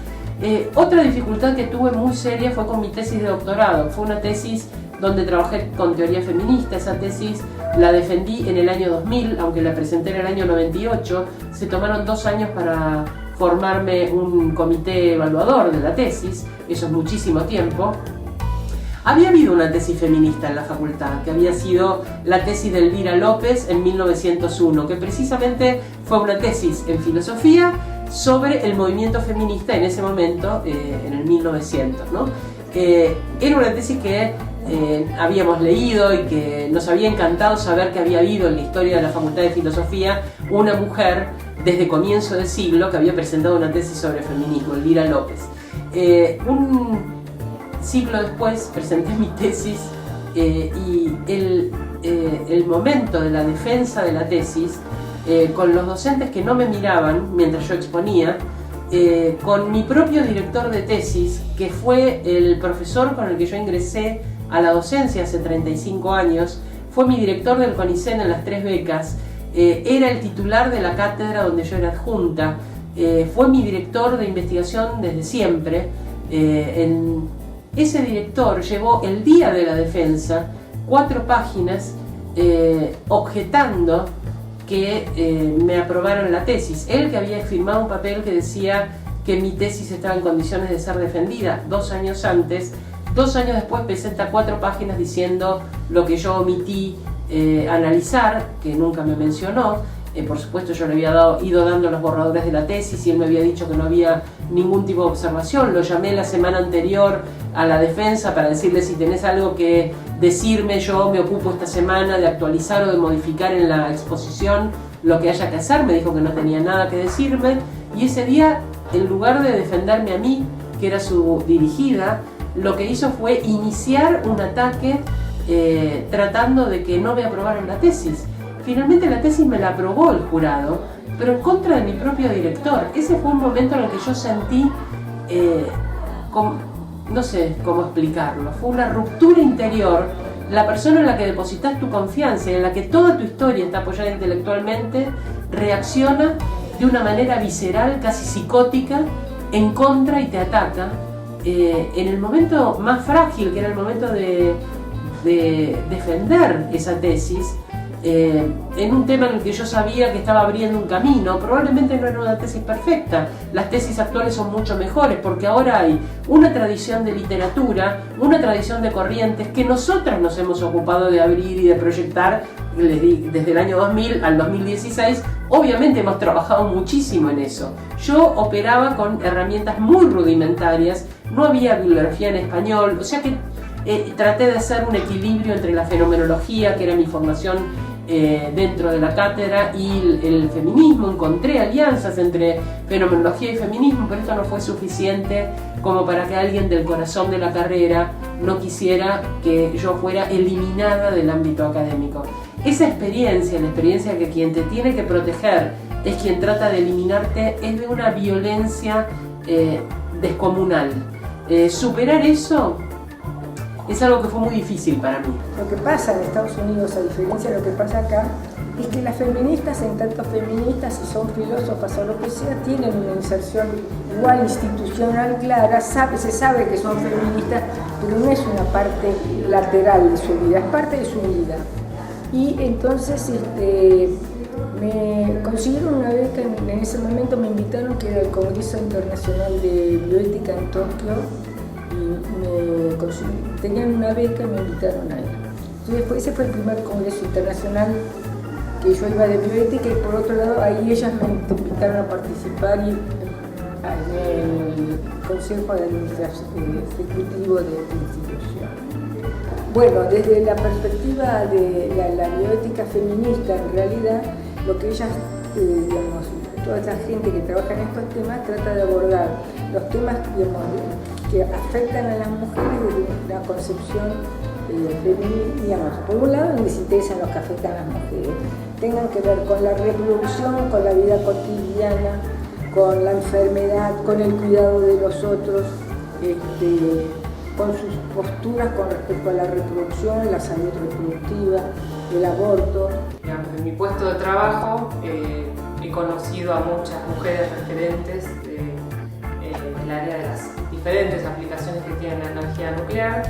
Otra dificultad que tuve muy seria fue con mi tesis de doctorado. Fue una tesis donde trabajé con teoría feminista. Esa tesis la defendí en el año 2000, aunque la presenté en el año 98. Se tomaron 2 años para formarme un comité evaluador de la tesis. Eso es muchísimo tiempo. Había habido una tesis feminista en la facultad, que había sido la tesis de Elvira López en 1901, que precisamente fue una tesis en filosofía sobre el movimiento feminista en ese momento, en el 1900, ¿no? Era una tesis que habíamos leído y que nos había encantado saber que había habido en la historia de la Facultad de Filosofía una mujer desde comienzo del siglo que había presentado una tesis sobre feminismo, Elvira López. Un siglo después presenté mi tesis y el momento de la defensa de la tesis, con los docentes que no me miraban mientras yo exponía, con mi propio director de tesis, que fue el profesor con el que yo ingresé a la docencia hace 35 años, fue mi director del CONICET en las 3 becas, era el titular de la cátedra donde yo era adjunta, fue mi director de investigación desde siempre, ese director llevó el día de la defensa 4 páginas objetando que me aprobaran la tesis. Él, que había firmado un papel que decía que mi tesis estaba en condiciones de ser defendida 2 años antes, 2 años después presenta 4 páginas diciendo lo que yo omití analizar, que nunca me mencionó. Por supuesto, yo le había ido dando los borradores de la tesis y él me había dicho que no había ningún tipo de observación. Lo llamé la semana anterior a la defensa para decirle: si tenés algo que decirme, yo me ocupo esta semana de actualizar o de modificar en la exposición lo que haya que hacer. Me dijo que no tenía nada que decirme, y ese día, en lugar de defenderme a mí, que era su dirigida, lo que hizo fue iniciar un ataque tratando de que no me aprobaran la tesis. Finalmente la tesis me la aprobó el jurado, pero en contra de mi propio director. Ese fue un momento en el que yo sentí, no sé cómo explicarlo, fue una ruptura interior. La persona en la que depositas tu confianza y en la que toda tu historia está apoyada intelectualmente, reacciona de una manera visceral, casi psicótica, en contra y te ataca. En el momento más frágil, que era el momento de defender esa tesis, en un tema en el que yo sabía que estaba abriendo un camino. Probablemente no era una tesis perfecta, las tesis actuales son mucho mejores, porque ahora hay una tradición de literatura, una tradición de corrientes que nosotras nos hemos ocupado de abrir y de proyectar desde el año 2000 al 2016. Obviamente hemos trabajado muchísimo en eso. Yo operaba con herramientas muy rudimentarias, no había bibliografía en español, o sea que traté de hacer un equilibrio entre la fenomenología, que era mi formación dentro de la cátedra, y el feminismo. Encontré alianzas entre fenomenología y feminismo, pero esto no fue suficiente como para que alguien del corazón de la carrera no quisiera que yo fuera eliminada del ámbito académico. Esa experiencia, la experiencia que quien te tiene que proteger es quien trata de eliminarte, es de una violencia descomunal. Superar eso es algo que fue muy difícil para mí. Lo que pasa en Estados Unidos, a diferencia de lo que pasa acá, es que las feministas, en tanto feministas, si son filósofas o lo que sea, tienen una inserción igual institucional clara, se sabe que son feministas, pero no es una parte lateral de su vida, es parte de su vida. Y entonces me consiguieron una beca, en ese momento me invitaron, que era el Congreso Internacional de Bioética en Tokio, y tenían una beca y me invitaron a él. Entonces ese fue el primer congreso internacional que yo iba de bioética, y por otro lado ahí ellas me invitaron a participar en el Consejo Ejecutivo de la institución. Bueno, desde la perspectiva de la bioética feminista, en realidad lo que ellas, digamos, toda esa gente que trabaja en estos temas trata de abordar los temas, digamos, que afectan a las mujeres desde una concepción femenina, digamos, por un lado les interesan los que afectan a las mujeres, tengan que ver con la reproducción, con la vida cotidiana, con la enfermedad, con el cuidado de los otros, con sus posturas con respecto a la reproducción, la salud reproductiva, el aborto. En mi puesto de trabajo he conocido a muchas mujeres referentes del área de las diferentes aplicaciones que tiene la energía nuclear.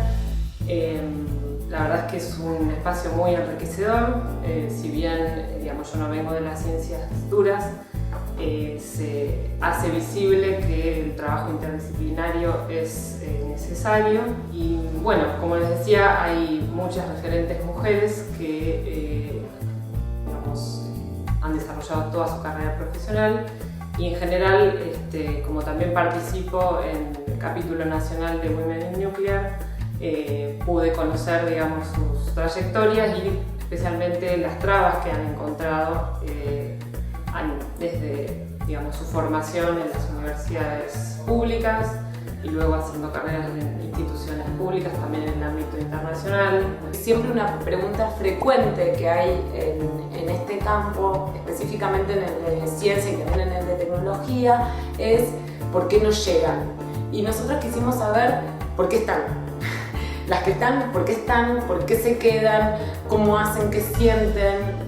La verdad es que es un espacio muy enriquecedor, si bien digamos, yo no vengo de las ciencias duras, se hace visible que el trabajo interdisciplinario es necesario, y bueno, como les decía, hay muchas referentes mujeres que digamos, han desarrollado toda su carrera profesional, y en general, como también participo en el capítulo nacional de Women in Nuclear, pude conocer, digamos, sus trayectorias y especialmente las trabas que han encontrado desde, digamos, su formación en las universidades públicas y luego haciendo carreras en instituciones públicas, también en el ámbito internacional. Siempre una pregunta frecuente que hay en este campo, específicamente en el de ciencia y también en el de tecnología, es ¿por qué no llegan? Y nosotros quisimos saber por qué están. Las que están, ¿por qué se quedan? ¿Cómo hacen? ¿Qué sienten?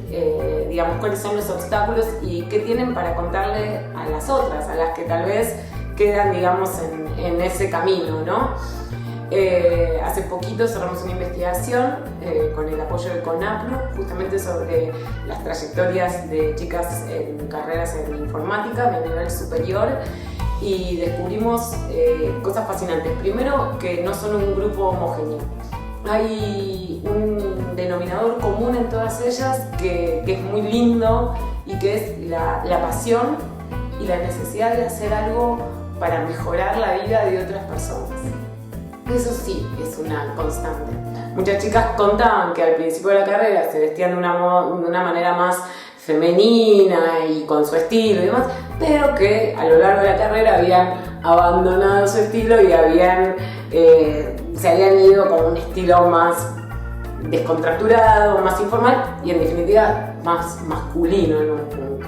Digamos, cuáles son los obstáculos y qué tienen para contarle a las otras, a las que tal vez quedan, digamos, en ese camino, ¿no? Hace poquito cerramos una investigación con el apoyo de CONAPLU, justamente sobre las trayectorias de chicas en carreras en informática de nivel superior, y descubrimos cosas fascinantes. Primero, que no son un grupo homogéneo. Hay un denominador común en todas ellas que es muy lindo, y que es la pasión y la necesidad de hacer algo para mejorar la vida de otras personas. Eso sí es una constante. Muchas chicas contaban que al principio de la carrera se vestían de una manera más femenina y con su estilo y demás, pero que a lo largo de la carrera habían abandonado su estilo y se habían ido con un estilo más descontracturado, más informal y en definitiva más masculino en un punto.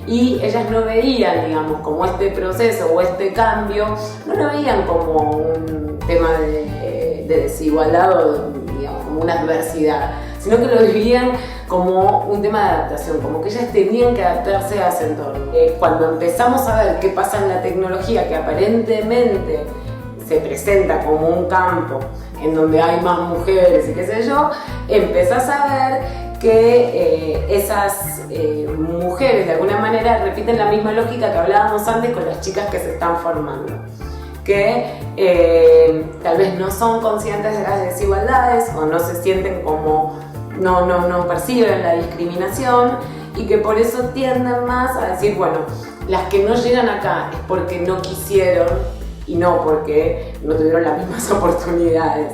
Y ellas no veían, digamos, como este proceso o este cambio, no lo veían como un tema de desigualdad o, digamos, como una adversidad, sino que lo vivían como un tema de adaptación, como que ellas tenían que adaptarse a ese entorno. Cuando empezamos a ver qué pasa en la tecnología, que aparentemente se presenta como un campo en donde hay más mujeres y qué sé yo, empezás a ver que esas mujeres de alguna manera repiten la misma lógica que hablábamos antes con las chicas que se están formando, que tal vez no son conscientes de las desigualdades o no se sienten como, no perciben la discriminación, y que por eso tienden más a decir, bueno, las que no llegan acá es porque no quisieron y no porque no tuvieron las mismas oportunidades.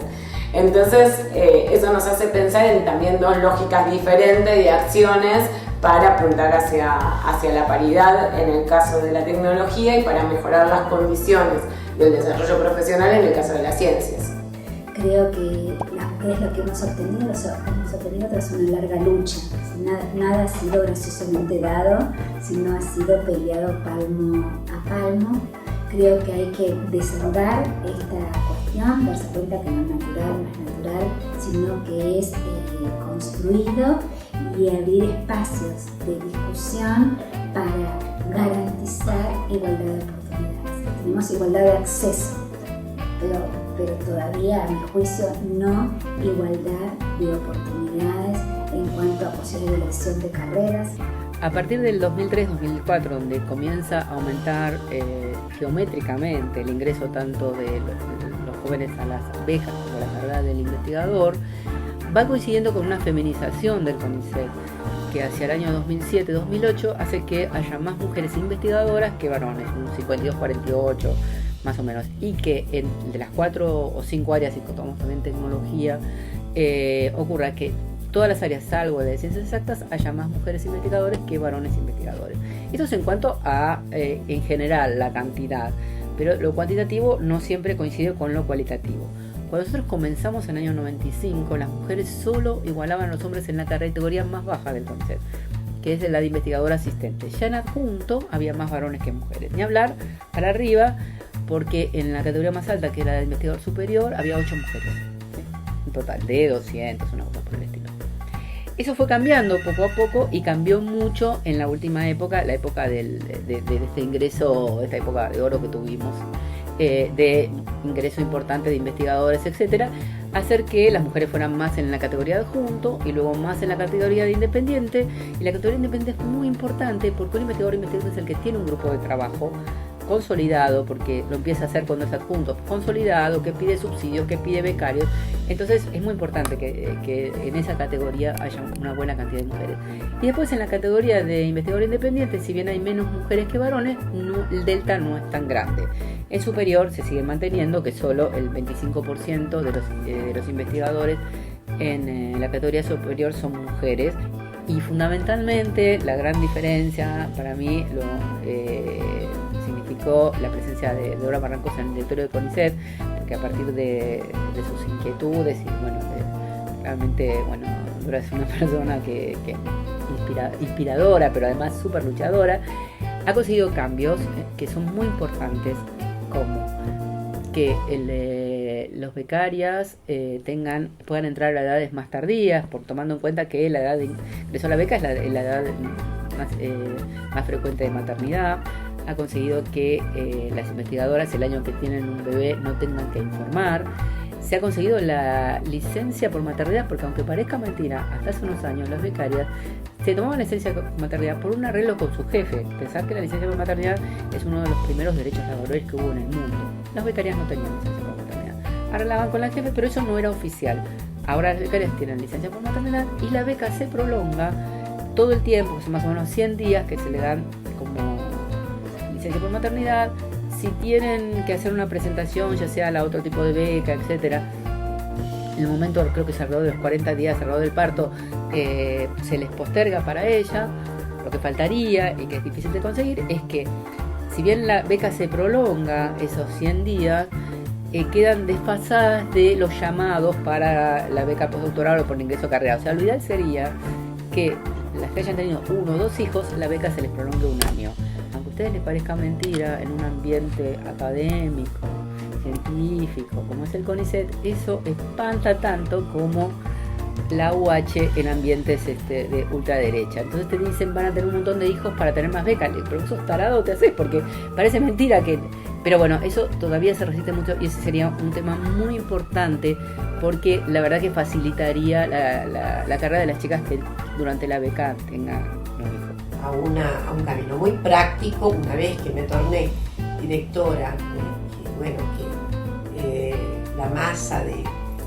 Entonces eso nos hace pensar en también dos lógicas diferentes de acciones para apuntar hacia la paridad en el caso de la tecnología y para mejorar las condiciones del desarrollo profesional en el caso de las ciencias. Creo que las mujeres lo que hemos obtenido tras una larga lucha. Nada ha sido graciosamente dado, sino ha sido peleado palmo a palmo. Creo que hay que desandar esta cuestión, darse cuenta que no es natural, sino que es construido, y abrir espacios de discusión para garantizar igualdad de oportunidades. Tenemos igualdad de acceso, pero todavía, a mi juicio, no igualdad de oportunidades en cuanto a posibilidades de elección de carreras. A partir del 2003-2004, donde comienza a aumentar geométricamente el ingreso tanto de los jóvenes a las becas como a la carrera del investigador, va coincidiendo con una feminización del CONICET, que hacia el año 2007-2008 hace que haya más mujeres investigadoras que varones, un 52-48 más o menos, y que de las 4 o 5 áreas, si contamos también tecnología, ocurra que todas las áreas, salvo de ciencias exactas, haya más mujeres investigadores que varones investigadores. Esto es en cuanto a, en general, la cantidad, pero lo cuantitativo no siempre coincide con lo cualitativo. Cuando nosotros comenzamos en el año 95, las mujeres solo igualaban a los hombres en la categoría más baja del CONICET, que es la de investigadora asistente. Ya en adjunto había más varones que mujeres. Ni hablar para arriba, porque en la categoría más alta, que era la de investigador superior, había 8 mujeres. Un total de 200, una cosa por el estilo. Eso fue cambiando poco a poco y cambió mucho en la última época, la época de este ingreso, esta época de oro que tuvimos, de ingreso importante de investigadores, etcétera, hacer que las mujeres fueran más en la categoría de adjunto y luego más en la categoría de independiente. Y la categoría de independiente es muy importante porque un investigador es el que tiene un grupo de trabajo consolidado, porque lo empieza a hacer cuando es adjunto, consolidado, que pide subsidios, que pide becarios. Entonces es muy importante que en esa categoría haya una buena cantidad de mujeres. Y después en la categoría de investigador independiente, si bien hay menos mujeres que varones, el delta no es tan grande. En superior se sigue manteniendo que solo el 25% de los investigadores en la categoría superior son mujeres. Y fundamentalmente la gran diferencia para mí significó la presencia de Dora Barrancos en el directorio de CONICET, porque a partir de sus inquietudes y realmente Dora es una persona que inspiradora, pero además súper luchadora, ha conseguido cambios que son muy importantes, como que los becarias puedan entrar a edades más tardías, tomando en cuenta que la edad de ingreso a la beca es la edad más frecuente de maternidad. ha conseguido que las investigadoras el año que tienen un bebé no tengan que informar. Se ha conseguido la licencia por maternidad, porque aunque parezca mentira, hasta hace unos años las becarias se tomaban licencia por maternidad por un arreglo con su jefe. Pensar que la licencia por maternidad es uno de los primeros derechos laborales que hubo en el mundo. Las becarias no tenían licencia por maternidad. Arreglaban con la jefe, pero eso no era oficial. Ahora las becarias tienen licencia por maternidad y la beca se prolonga todo el tiempo, que son más o menos 100 días que se le dan como licencia por maternidad. Si tienen que hacer una presentación, ya sea la otro tipo de beca, etcétera, en el momento, creo que es alrededor de los 40 días, alrededor del parto, se les posterga para ella. Lo que faltaría, y que es difícil de conseguir, es que si bien la beca se prolonga esos 100 días, quedan desfasadas de los llamados para la beca postdoctoral o por ingreso a carrera. O sea, lo ideal sería que las que hayan tenido 1 o 2 hijos, la beca se les prolongue un año. Aunque a ustedes les parezca mentira, en un ambiente académico, científico, como es el CONICET, eso espanta tanto como la UH en ambientes de ultraderecha. Entonces te dicen, van a tener un montón de hijos para tener más becas. Pero eso es tarado te haces, porque parece mentira que... Pero bueno, eso todavía se resiste mucho y ese sería un tema muy importante, porque la verdad que facilitaría la carrera de las chicas que durante la beca tengan los hijos. A un camino muy práctico, una vez que me torné directora, la masa de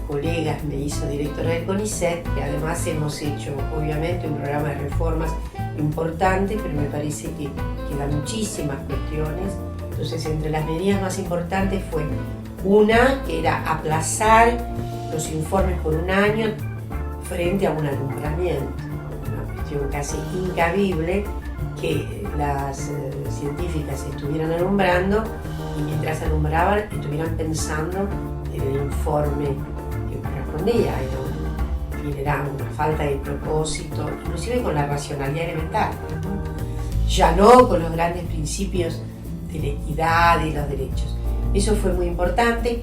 colegas me hizo directora del CONICET, que además hemos hecho obviamente un programa de reformas importante, pero me parece que quedan muchísimas cuestiones. Entonces, entre las medidas más importantes fue una, que era aplazar los informes por un año frente a un alumbramiento, una cuestión casi incabible, que las científicas estuvieran alumbrando y mientras alumbraban estuvieran pensando en el informe que correspondía. Era una falta de propósito, inclusive con la racionalidad elemental, ¿no? Ya no con los grandes principios de la equidad y los derechos. Eso fue muy importante,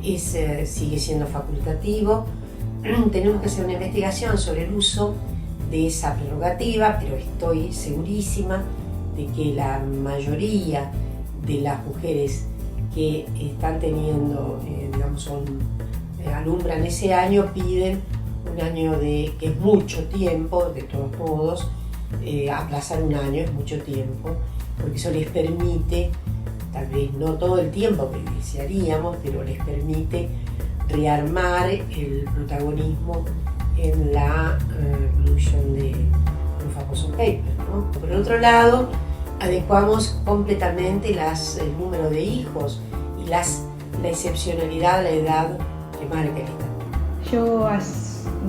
sigue siendo facultativo. Tenemos que hacer una investigación sobre el uso de esa prerrogativa, pero estoy segurísima de que la mayoría de las mujeres que están teniendo, alumbran ese año, piden un año que es mucho tiempo, de todos modos, aplazar un año es mucho tiempo, porque eso les permite, tal vez no todo el tiempo que desearíamos, pero les permite rearmar el protagonismo en la producción de un famoso paper, ¿no? Por el otro lado, adecuamos completamente el número de hijos y la excepcionalidad, la edad que marca el Estado. Yo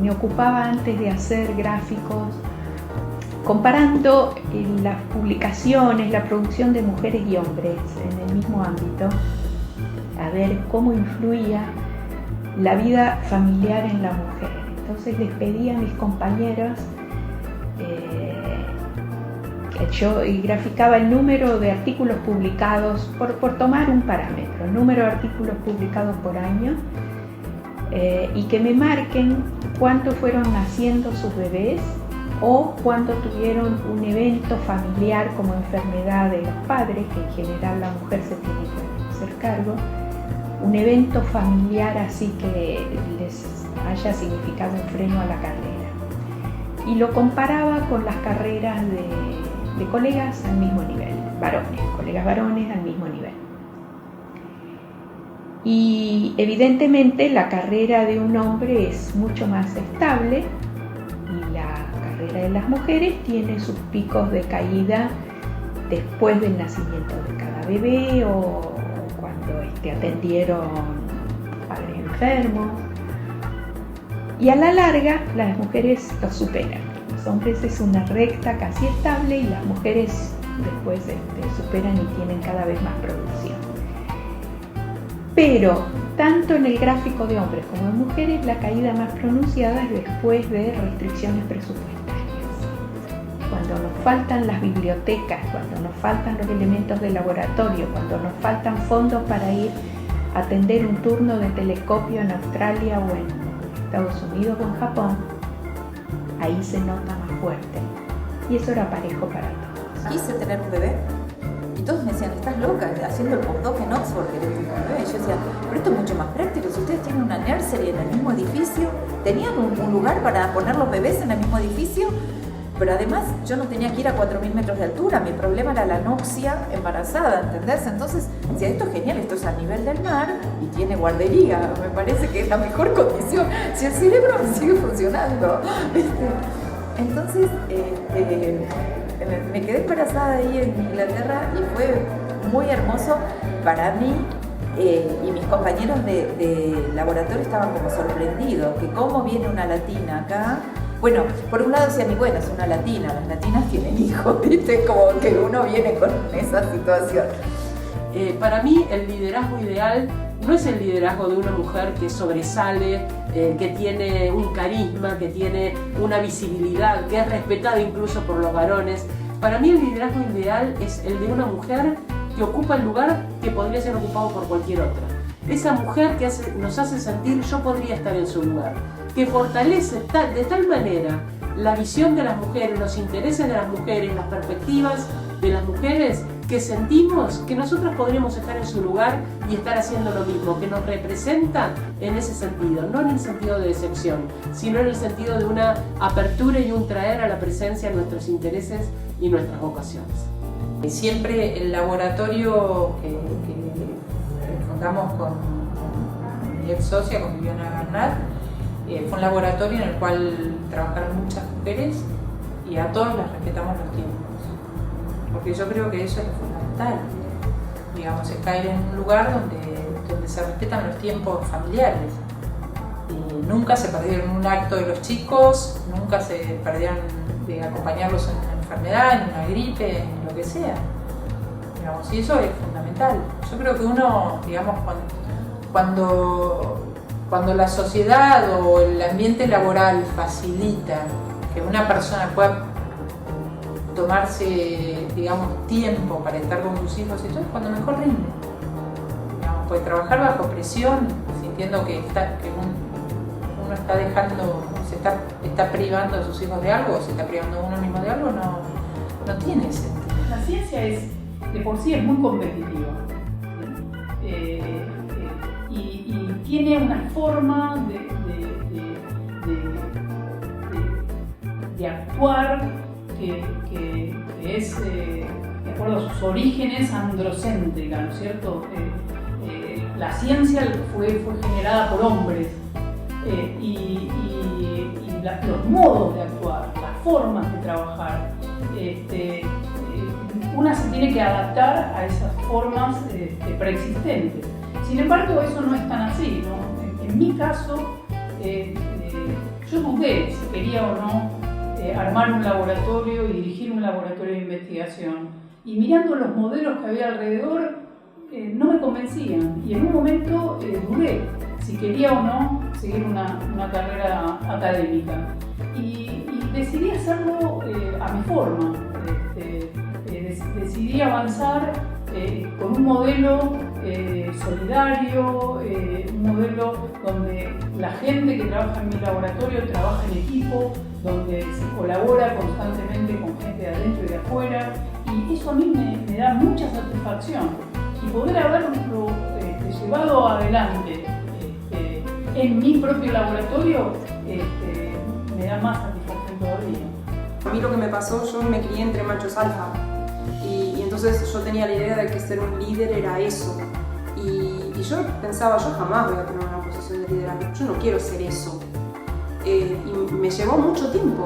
me ocupaba antes de hacer gráficos comparando las publicaciones, la producción de mujeres y hombres en el mismo ámbito, a ver cómo influía la vida familiar en la mujer. Entonces les pedí a mis compañeros yo graficaba el número de artículos publicados, por tomar un parámetro, el número de artículos publicados por año, y que me marquen cuánto fueron naciendo sus bebés o cuánto tuvieron un evento familiar como enfermedad de los padres, que en general la mujer se tiene que hacer cargo, un evento familiar así que les haya significado un freno a la carrera. Y lo comparaba con las carreras de colegas al mismo nivel, colegas varones al mismo nivel. Y evidentemente la carrera de un hombre es mucho más estable y la carrera de las mujeres tiene sus picos de caída después del nacimiento de cada bebé o cuando atendieron padres enfermos. Y a la larga las mujeres lo superan. Los hombres es una recta casi estable y las mujeres después superan y tienen cada vez más producción. Pero tanto en el gráfico de hombres como de mujeres la caída más pronunciada es después de restricciones presupuestarias. Cuando nos faltan las bibliotecas, cuando nos faltan los elementos de laboratorio, cuando nos faltan fondos para ir a atender un turno de telescopio en Australia o en Estados Unidos o en Japón, ahí se nota más fuerte. Y eso era parejo para todos. Quise tener un bebé y todos me decían, estás loca, haciendo el postdoc en Oxford, que era el 19. Y yo decía, pero esto es mucho más práctico, si ustedes tienen una nursery en el mismo edificio, tenían un lugar para poner los bebés en el mismo edificio, pero además yo no tenía que ir a 4.000 metros de altura, mi problema era la anoxia embarazada, ¿entendés? Entonces, si esto es genial, esto es a nivel del mar y tiene guardería, me parece que es la mejor condición, si el cerebro sigue funcionando. Entonces, me quedé embarazada ahí en Inglaterra y fue muy hermoso para mí, y mis compañeros de laboratorio estaban como sorprendidos, que cómo viene una latina acá. Bueno, por un lado decían, y bueno, es una latina, las latinas tienen hijos, ¿viste? Como que uno viene con esa situación. Para mí el liderazgo ideal no es el liderazgo de una mujer que sobresale, que tiene un carisma, que tiene una visibilidad, que es respetada incluso por los varones. Para mí el liderazgo ideal es el de una mujer que ocupa el lugar que podría ser ocupado por cualquier otra. Esa mujer que nos hace sentir yo podría estar en su lugar, que fortalece de tal manera la visión de las mujeres, los intereses de las mujeres, las perspectivas de las mujeres, que sentimos que nosotros podríamos estar en su lugar y estar haciendo lo mismo, que nos representa en ese sentido, no en el sentido de decepción, sino en el sentido de una apertura y un traer a la presencia nuestros intereses y nuestras vocaciones. Siempre el laboratorio que fundamos con mi ex socia, con Viviana Bernat, fue un laboratorio en el cual trabajaron muchas mujeres y a todos les respetamos los tiempos. Porque yo creo que eso es lo fundamental, digamos, es caer en un lugar donde se respetan los tiempos familiares. Y nunca se perdieron un acto de los chicos, nunca se perdieron de acompañarlos en una enfermedad, en una gripe, en lo que sea. Digamos, y eso es fundamental. Yo creo que uno, digamos, cuando la sociedad o el ambiente laboral facilita que una persona pueda tomarse, digamos, tiempo para estar con sus hijos y todo, es cuando mejor rinde. Digamos, puede trabajar bajo presión, sintiendo que uno está dejando, se está privando a sus hijos de algo, o se está privando a uno mismo de algo, no tiene sentido. La ciencia de por sí es muy competitiva y tiene una forma de actuar que es, de acuerdo a sus orígenes, androcéntrica, ¿no es cierto? La ciencia fue generada por hombres y los modos de actuar, las formas de trabajar, una se tiene que adaptar a esas formas preexistentes. Sin embargo, eso no es tan así, ¿no? En mi caso, yo dudé si quería o no armar un laboratorio y dirigir un laboratorio de investigación. Y mirando los modelos que había alrededor, no me convencían. Y en un momento dudé si quería o no seguir una carrera académica. Y decidí hacerlo a mi forma. Decidí avanzar con un modelo solidario, un modelo donde la gente que trabaja en mi laboratorio trabaja en equipo, donde se colabora constantemente con gente de adentro y de afuera, y eso a mí me da mucha satisfacción. Y poder haberlo llevado adelante en mi propio laboratorio me da más satisfacción todavía. A mí lo que me pasó, yo me crié entre machos alfa y entonces yo tenía la idea de que ser un líder era eso. Y yo pensaba, yo jamás voy a tener una posición de liderazgo, yo no quiero ser eso. Y me llevó mucho tiempo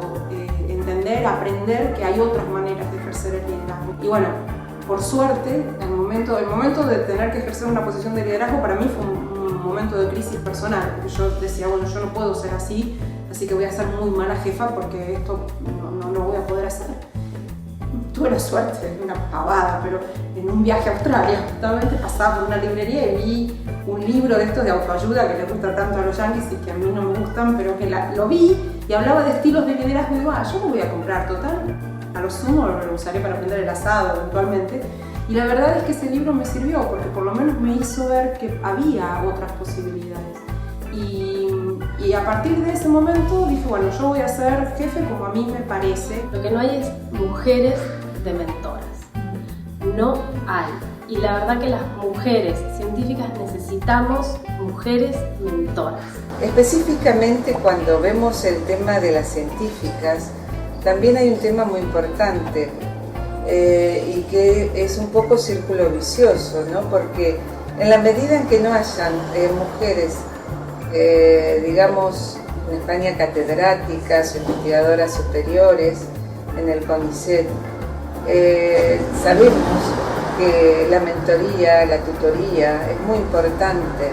entender, aprender que hay otras maneras de ejercer el liderazgo. Y bueno, por suerte, el momento de tener que ejercer una posición de liderazgo para mí fue un momento de crisis personal, porque yo decía, bueno, yo no puedo ser así que voy a ser muy mala jefa porque esto no lo voy a poder hacer. Tuve la suerte, una pavada, pero en un viaje a Australia justamente pasaba por una librería y vi un libro de estos de autoayuda que le gusta tanto a los yanquis y que a mí no me gustan, pero que lo vi y hablaba de estilos de liderazgo y digo, yo lo voy a comprar, total, a lo sumo lo usaré para aprender el asado eventualmente. Y la verdad es que ese libro me sirvió porque por lo menos me hizo ver que había otras posibilidades. Y a partir de ese momento dije, bueno, yo voy a ser jefe como a mí me parece. Lo que no hay es mujeres de mentoras. no hay. Y la verdad que las mujeres científicas necesitamos mujeres mentoras. Específicamente cuando vemos el tema de las científicas, también hay un tema muy importante y que es un poco círculo vicioso, ¿no? Porque en la medida en que no hayan mujeres, digamos, en España catedráticas o investigadoras superiores en el CONICET, sabemos que la mentoría, la tutoría es muy importante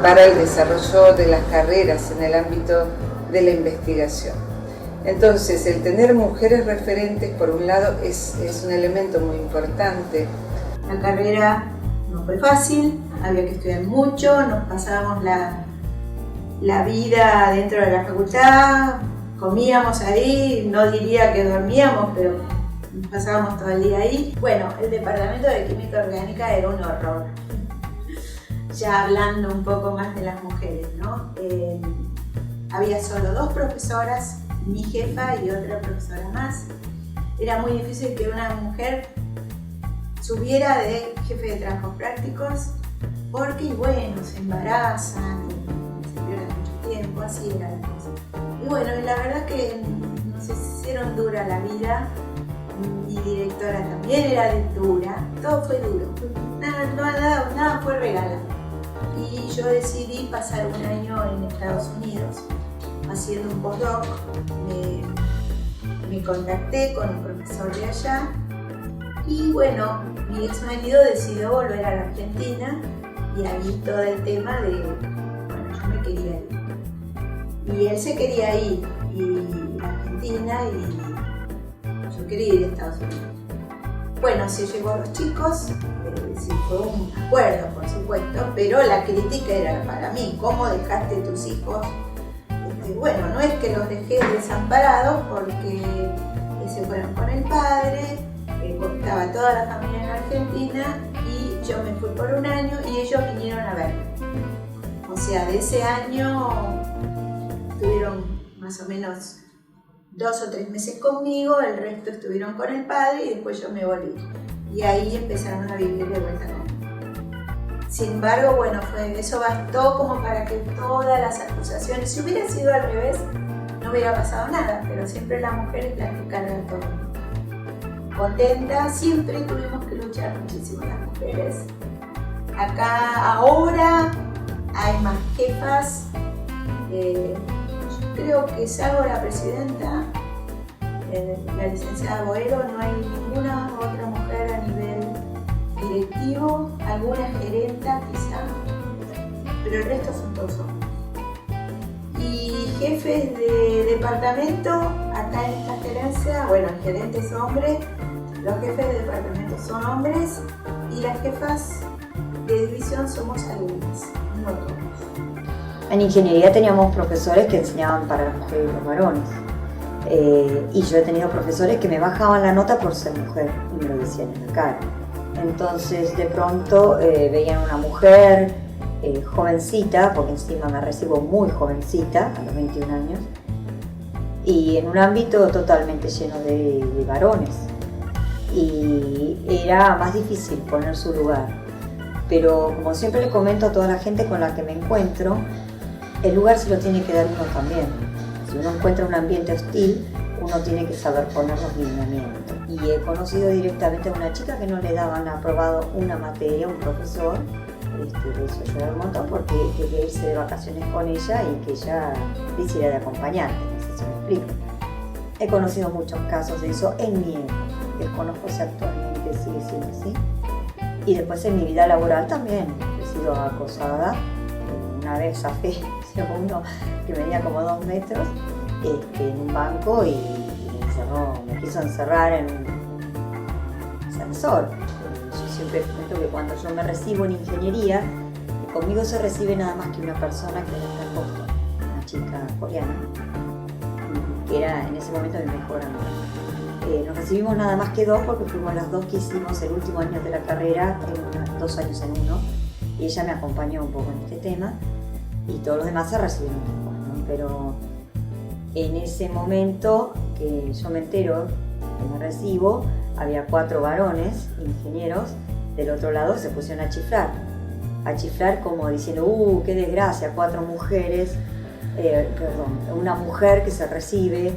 para el desarrollo de las carreras en el ámbito de la investigación. Entonces, el tener mujeres referentes, por un lado, es un elemento muy importante. La carrera no fue fácil, había que estudiar mucho, nos pasábamos la vida dentro de la facultad, comíamos ahí, no diría que dormíamos, pero nos pasábamos todo el día ahí. Bueno, el departamento de química orgánica era un horror. Ya hablando un poco más de las mujeres, ¿no? Había solo 2 profesoras, mi jefa y otra profesora más. Era muy difícil que una mujer subiera de jefe de trabajos prácticos porque, bueno, se embarazan, se pierden mucho tiempo, así era la cosa. Y bueno, la verdad que nos hicieron dura la vida. Mi directora también era dura, todo fue duro, nada fue regalado. Y yo decidí pasar un año en Estados Unidos haciendo un postdoc. Me contacté con un profesor de allá y bueno, mi ex marido decidió volver a la Argentina y ahí todo el tema de, bueno, yo me quería ir y él se quería ir y a Argentina y yo quería ir a Estados Unidos. Bueno, se llevó a los chicos, sí, fue un acuerdo por supuesto, pero la crítica era para mí, ¿cómo dejaste tus hijos? Bueno, no es que los dejé desamparados porque se fueron con el padre, estaba toda la familia en Argentina y yo me fui por un año y ellos vinieron a verme. O sea, de ese año tuvieron más o menos 2 o 3 meses conmigo, el resto estuvieron con el padre y después yo me volví. Y ahí empezaron a vivir de vuelta conmigo. Sin embargo, bueno, eso bastó como para que todas las acusaciones, si hubiera sido al revés, no hubiera pasado nada, pero siempre la mujer es la que carga todo. Contenta, siempre tuvimos que luchar muchísimo las mujeres. Acá ahora hay más jefas, yo creo que salvo la presidenta, la licenciada Boero, no hay ninguna otra mujer a nivel directivo, alguna gerenta quizá, pero el resto son todos hombres. Y jefes de departamento, acá en esta gerencia, bueno, el gerente es hombre, los jefes de departamento son hombres y las jefas de división somos algunas, no todos. En ingeniería teníamos profesores que enseñaban para las mujeres y los varones. Y yo he tenido profesores que me bajaban la nota por ser mujer y me lo decían en la cara. Entonces de pronto veían una mujer jovencita, porque encima me recibo muy jovencita, a los 21 años, y en un ámbito totalmente lleno de varones. Y era más difícil poner su lugar. Pero como siempre le comento a toda la gente con la que me encuentro, el lugar se lo tiene que dar uno también. Si uno encuentra un ambiente hostil, uno tiene que saber poner los lineamientos. Y he conocido directamente a una chica que no le daban aprobado una materia, un profesor, de eso yo un montón porque quería irse de vacaciones con ella y que ella le hiciera de acompañante, no sé si me explico. He conocido muchos casos de eso en mi época, desconozco si actualmente sigue siendo así. Y después en mi vida laboral también he sido acosada. Una vez zafé uno que medía como 2 metros en un banco y me quiso encerrar en un ascensor. Yo siempre cuento que cuando yo me recibo en ingeniería, conmigo se recibe nada más que una persona que era en Boston, una chica coreana, que era en ese momento mi mejor amiga. Nos recibimos nada más que 2 porque fuimos las 2 que hicimos el último año de la carrera, 2 años en uno, y ella me acompañó un poco en este tema y todos los demás se recibieron después, ¿no? Pero en ese momento que yo me entero que me recibo, había 4 varones, ingenieros, del otro lado se pusieron a chiflar como diciendo, qué desgracia, 4 mujeres, una mujer que se recibe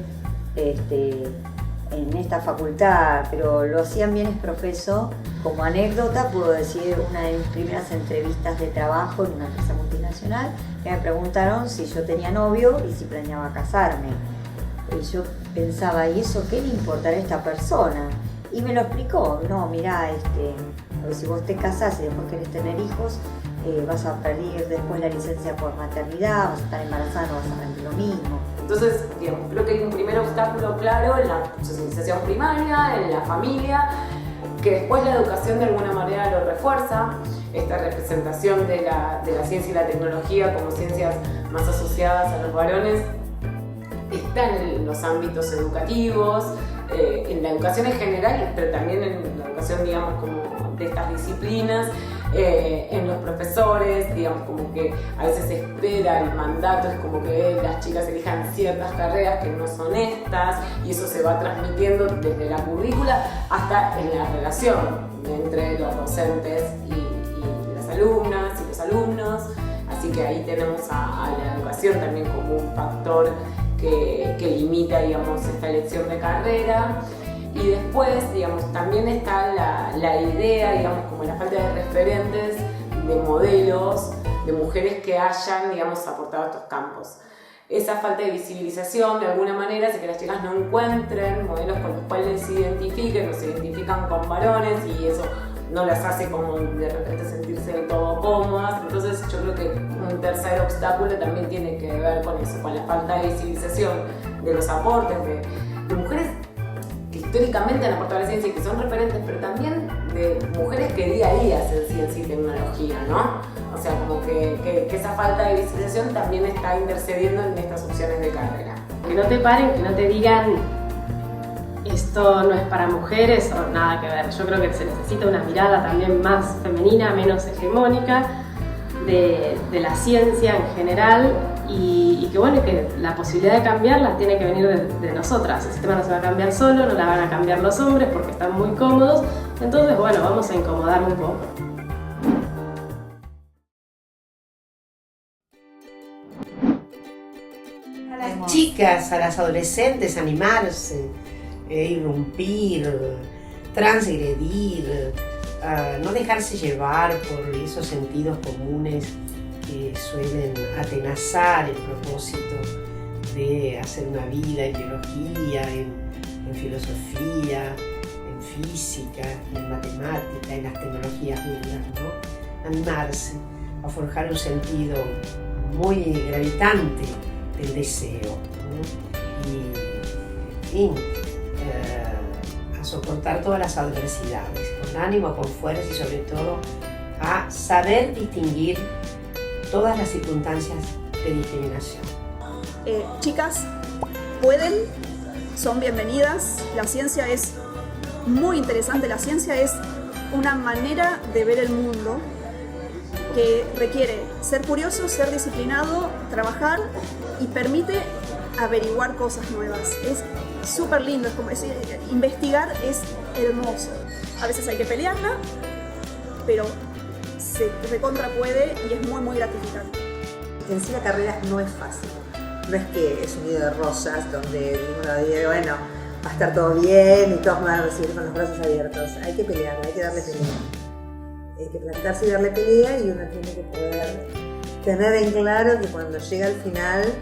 en esta facultad, pero lo hacían bien exprofeso. Como anécdota puedo decir una de mis primeras entrevistas de trabajo en una empresa multinacional, que me preguntaron si yo tenía novio y si planeaba casarme. Y yo pensaba, ¿y eso qué le importará a esta persona? Y me lo explicó, no, mirá, si vos te casás y después querés tener hijos, vas a perder después la licencia por maternidad, vas a estar embarazada, no vas a rendir lo mismo. Entonces, digamos, creo que hay un primer obstáculo claro en la socialización primaria, en la familia, que después la educación de alguna manera lo refuerza, esta representación de la ciencia y la tecnología como ciencias más asociadas a los varones, está en los ámbitos educativos, en la educación en general, pero también en la educación, digamos, como de estas disciplinas, en los profesores, digamos, como que a veces se espera el mandato, es como que las chicas elijan ciertas carreras que no son estas, y eso se va transmitiendo desde la currícula hasta en la relación entre los docentes y las alumnas y los alumnos. Así que ahí tenemos a la educación también como un factor que limita, digamos, esta elección de carrera. Y después, digamos, también está la idea, digamos, como la falta de referentes, de modelos, de mujeres que hayan, digamos, aportado a estos campos. Esa falta de visibilización, de alguna manera, hace que las chicas no encuentren modelos con los cuales se identifiquen, o se identifican con varones, y eso no las hace como de repente sentirse del todo cómodas. Entonces yo creo que un tercer obstáculo también tiene que ver con eso, con la falta de visibilización de los aportes de mujeres que históricamente han aportado a la ciencia y que son referentes, pero también de mujeres que día a día hacen ciencia y tecnología, ¿no? O sea, como que esa falta de visibilización también está intercediendo en estas opciones de carrera. Que no te paren, que no te digan esto no es para mujeres o nada que ver. Yo creo que se necesita una mirada también más femenina, menos hegemónica de la ciencia en general, y que bueno, que la posibilidad de cambiarla tiene que venir de nosotras. El sistema no se va a cambiar solo, no la van a cambiar los hombres porque están muy cómodos. Entonces, bueno, vamos a incomodar un poco. A las chicas, a las adolescentes, animarse, irrumpir, transgredir, no dejarse llevar por esos sentidos comunes que suelen atenazar el propósito de hacer una vida en biología, en filosofía, en física, en matemática, en las tecnologías duras, ¿no? Animarse a forjar un sentido muy gravitante del deseo, ¿no? Y, en fin, a soportar todas las adversidades, con ánimo, con fuerza y sobre todo a saber distinguir todas las circunstancias de discriminación. Chicas, pueden, son bienvenidas, la ciencia es muy interesante, la ciencia es una manera de ver el mundo que requiere ser curioso, ser disciplinado, trabajar y permite averiguar cosas nuevas. Es súper lindo, es como decir, investigar es hermoso. A veces hay que pelearla, pero se recontra puede y es muy, muy gratificante. En sí la carrera no es fácil, no es que es un nido de rosas donde uno dice, bueno, va a estar todo bien y todos van a recibir con los brazos abiertos. Hay que pelear, hay que darle pelea. Hay que plantarse y darle pelea, y uno tiene que poder tener en claro que cuando llega al final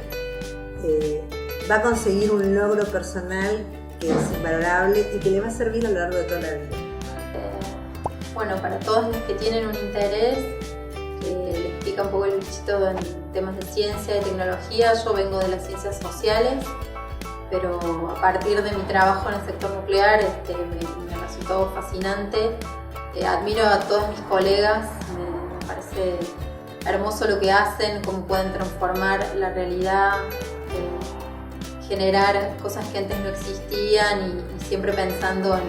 va a conseguir un logro personal que es invalorable y que le va a servir a lo largo de toda la vida. Bueno, para todos los que tienen un interés, que les pica un poco el bichito en temas de ciencia y tecnología, yo vengo de las ciencias sociales, pero a partir de mi trabajo en el sector nuclear me resultó fascinante. Admiro a todos mis colegas, me parece hermoso lo que hacen, cómo pueden transformar la realidad, generar cosas que antes no existían y siempre pensando en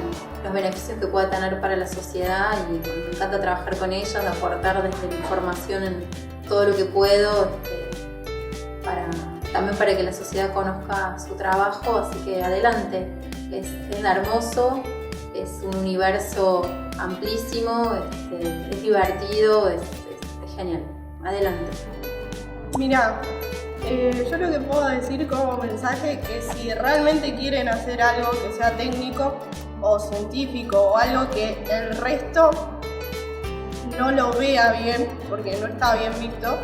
los beneficios que pueda tener para la sociedad, y me encanta trabajar con ellas, aportar desde la información en todo lo que puedo, también para que la sociedad conozca su trabajo, así que adelante, es hermoso es un universo amplísimo, es divertido, es genial. Adelante. Mira, yo lo que puedo decir como mensaje es que si realmente quieren hacer algo que sea técnico o científico o algo que el resto no lo vea bien, porque no está bien visto,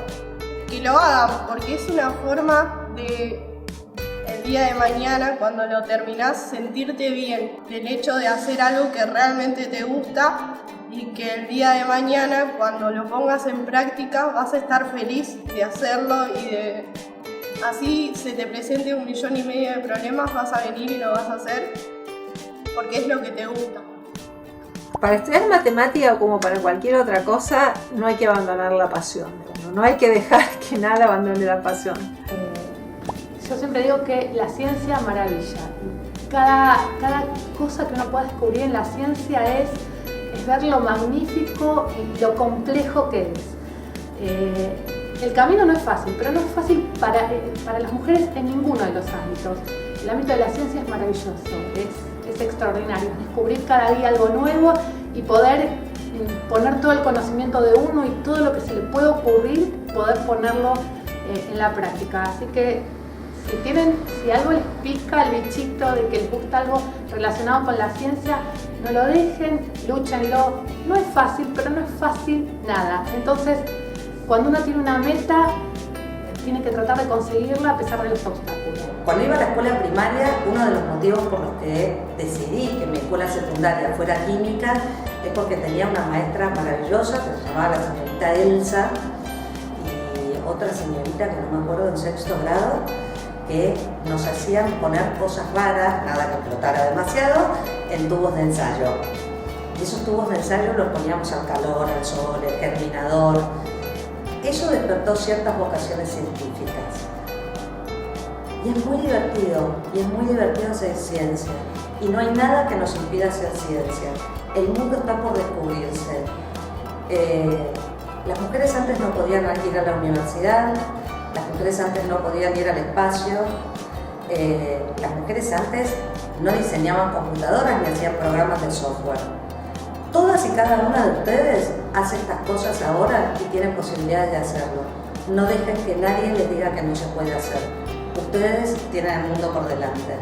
que lo hagan, porque es una forma de el día de mañana, cuando lo terminás, sentirte bien del hecho de hacer algo que realmente te gusta y que el día de mañana, cuando lo pongas en práctica, vas a estar feliz de hacerlo y de así se te presente 1,5 millones de problemas, vas a venir y lo vas a hacer porque es lo que te gusta. Para estudiar matemática o como para cualquier otra cosa, no hay que abandonar la pasión. No hay que dejar que nada abandone la pasión. Yo siempre digo que la ciencia maravilla. Cada cosa que uno pueda descubrir en la ciencia es ver lo magnífico y lo complejo que es. El camino no es fácil, pero no es fácil para las mujeres en ninguno de los ámbitos. El ámbito de la ciencia es maravilloso, es extraordinario, descubrir cada día algo nuevo y poder poner todo el conocimiento de uno y todo lo que se le puede ocurrir, poder ponerlo en la práctica. Así que si algo les pica el bichito de que les gusta algo relacionado con la ciencia, no lo dejen, lúchenlo. No es fácil, pero no es fácil nada. Entonces, cuando uno tiene una meta, tiene que tratar de conseguirla a pesar de los obstáculos. Cuando iba a la escuela primaria, uno de los motivos por los que decidí que mi escuela secundaria fuera química es porque tenía una maestra maravillosa que se llamaba la señorita Elsa y otra señorita que no me acuerdo, en 6º grado, que nos hacían poner cosas raras, nada que explotara demasiado, en tubos de ensayo. Y esos tubos de ensayo los poníamos al calor, al sol, el germinador. Eso despertó ciertas vocaciones científicas. Y es muy divertido hacer ciencia. Y no hay nada que nos impida hacer ciencia. El mundo está por descubrirse. Las mujeres antes no podían ir a la universidad, las mujeres antes no podían ir al espacio, las mujeres antes no diseñaban computadoras ni hacían programas de software. Todas y cada una de ustedes hace estas cosas ahora y tienen posibilidades de hacerlo. No dejen que nadie les diga que no se puede hacer. Ustedes tienen el mundo por delante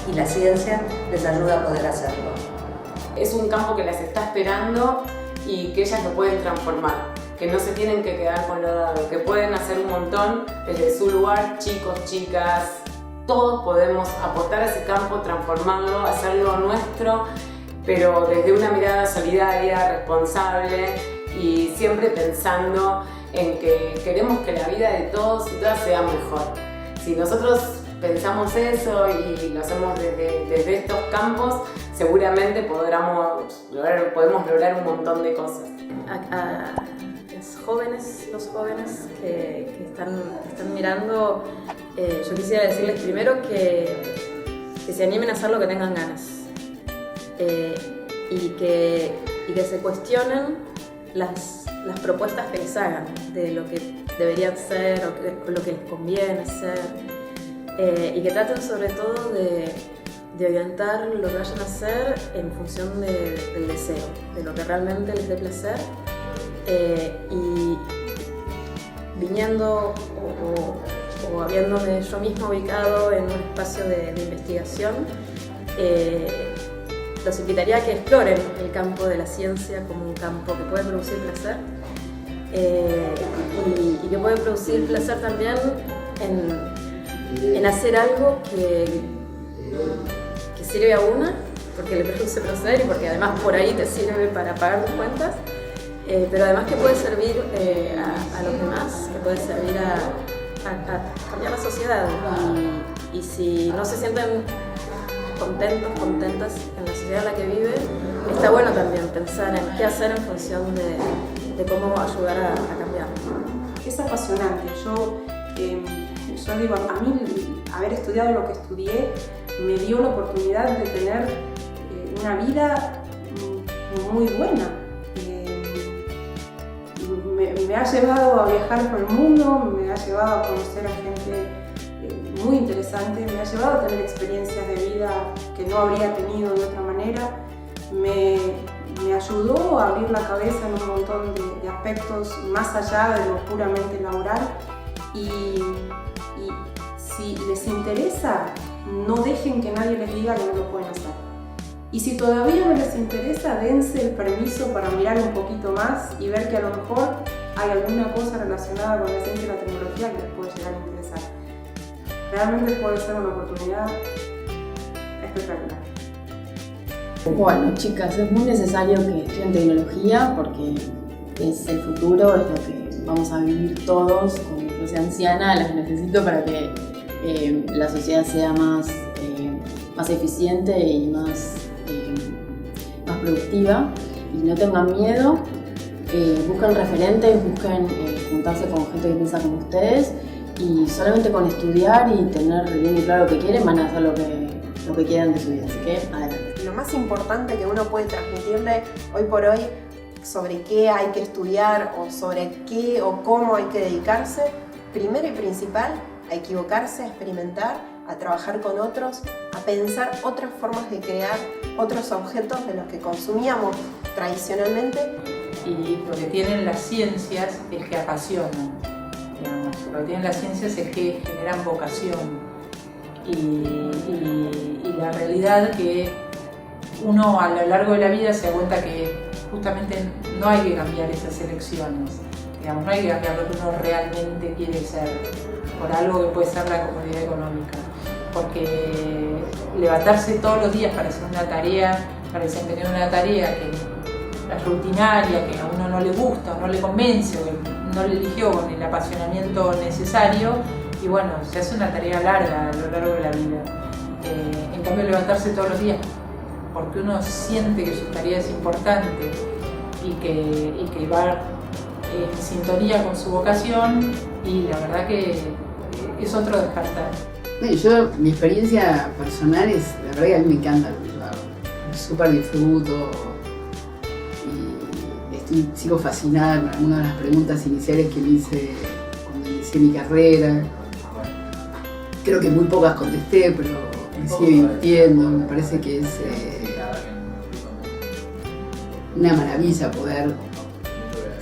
y la ciencia les ayuda a poder hacerlo. Es un campo que las está esperando y que ellas lo pueden transformar, que no se tienen que quedar con lo dado, que pueden hacer un montón desde su lugar, chicos, chicas, todos podemos aportar a ese campo, transformarlo, hacerlo nuestro, pero desde una mirada solidaria, responsable y siempre pensando en que queremos que la vida de todos y todas sea mejor. Si nosotros pensamos eso y lo hacemos desde estos campos, seguramente podemos lograr un montón de cosas. A los jóvenes que están mirando, yo quisiera decirles primero que se animen a hacer lo que tengan ganas y que se cuestionen las propuestas que les hagan de lo que deberían ser o lo que les conviene ser, y que traten sobre todo de orientar lo que vayan a hacer en función del deseo, de lo que realmente les dé placer, y viniendo o habiéndome yo misma ubicado en un espacio de investigación, los invitaría a que exploren el campo de la ciencia como un campo que puede producir placer, y que puede producir placer también en hacer algo que sirve a una, porque le produce placer y porque además por ahí te sirve para pagar tus cuentas, pero además que puede servir a los demás, que puede servir a cambiar la sociedad. Y si no se sienten contentas en la sociedad en la que viven, está bueno también pensar en qué hacer en función de cómo ayudar a cambiar. Es apasionante. Yo digo, a mí haber estudiado lo que estudié me dio la oportunidad de tener una vida muy buena. Me ha llevado a viajar por el mundo, me ha llevado a conocer a gente muy interesante, me ha llevado a tener experiencias de vida que no habría tenido de otra manera, me ayudó a abrir la cabeza en un montón de aspectos más allá de lo puramente laboral y si les interesa, no dejen que nadie les diga que no lo pueden hacer. Y si todavía no les interesa, dense el permiso para mirar un poquito más y ver que a lo mejor hay alguna cosa relacionada con la ciencia y la tecnología que les puede llegar a interesar. Realmente puede ser una oportunidad espectacular. Bueno, chicas, es muy necesario que estudien tecnología porque es el futuro, es lo que vamos a vivir todos. Cuando yo sea anciana, las necesito para que la sociedad sea más eficiente y más productiva. Y no tengan miedo, busquen referentes, busquen juntarse con gente que piensa como ustedes y solamente con estudiar y tener bien y claro lo que quieren van a hacer lo que quieran de su vida. Así que adelante. Lo más importante que uno puede transmitirle hoy por hoy sobre qué hay que estudiar o sobre qué o cómo hay que dedicarse, primero y principal, a equivocarse, a experimentar, a trabajar con otros, a pensar otras formas de crear otros objetos de los que consumíamos tradicionalmente. Y lo que tienen las ciencias es que apasionan, digamos. Lo que tienen las ciencias es que generan vocación. Y la realidad que uno a lo largo de la vida se da cuenta que justamente no hay que cambiar esas elecciones, digamos, no hay que cambiar lo que uno realmente quiere ser por algo que puede ser la comodidad económica, porque levantarse todos los días para hacer una tarea, para desempeñar una tarea que es rutinaria, que a uno no le gusta o no le convence o que no le eligió con el apasionamiento necesario, y bueno, se hace una tarea larga a lo largo de la vida. En cambio, levantarse todos los días porque uno siente que su tarea es importante y que va en sintonía con su vocación, y la verdad que es otro despertar. Yo, mi experiencia personal es, la verdad que a mí me encanta lo que yo hago, súper disfruto y sigo fascinada con algunas de las preguntas iniciales que me hice cuando inicié mi carrera. Creo que muy pocas contesté, pero me sigue divirtiendo, me parece que es una maravilla poder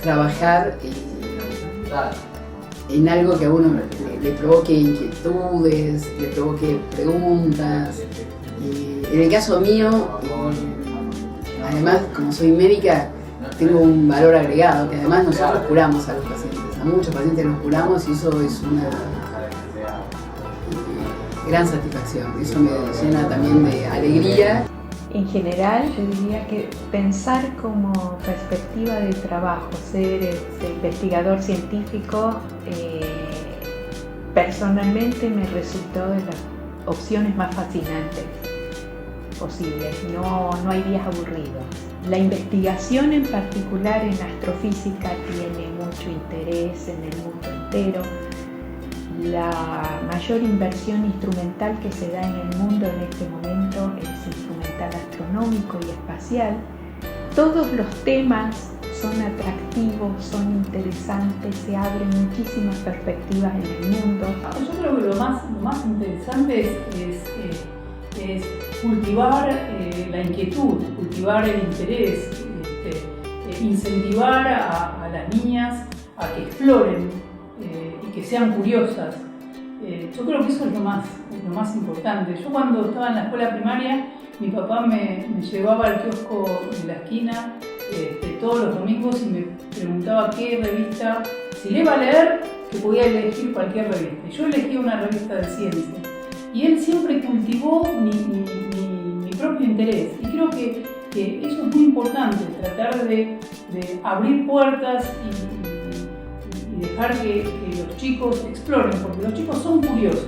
trabajar en algo que a uno le provoque inquietudes, le provoque preguntas. Y en el caso mío, además, como soy médica, tengo un valor agregado, que además nosotros curamos a los pacientes, a muchos pacientes los curamos, y eso es una gran satisfacción, eso me llena también de alegría. En general, yo diría que pensar como perspectiva de trabajo, ser investigador científico, personalmente me resultó de las opciones más fascinantes posibles. No hay días aburridos. La investigación en particular en astrofísica tiene mucho interés en el mundo entero. La mayor inversión instrumental que se da en el mundo en este momento es instrumental astronómico y espacial. Todos los temas son atractivos, son interesantes, se abren muchísimas perspectivas en el mundo. Yo creo que lo más interesante es cultivar la inquietud, cultivar el interés, incentivar a las niñas a que exploren y que sean curiosas. Yo creo que eso es lo más importante. Yo cuando estaba en la escuela primaria, mi papá me llevaba al kiosco de la esquina todos los domingos y me preguntaba qué revista, si le iba a leer, que podía elegir cualquier revista. Y yo elegía una revista de ciencia. Y él siempre cultivó mi propio interés. Y creo que eso es muy importante, tratar de abrir puertas y dejar que los chicos exploren, porque los chicos son curiosos.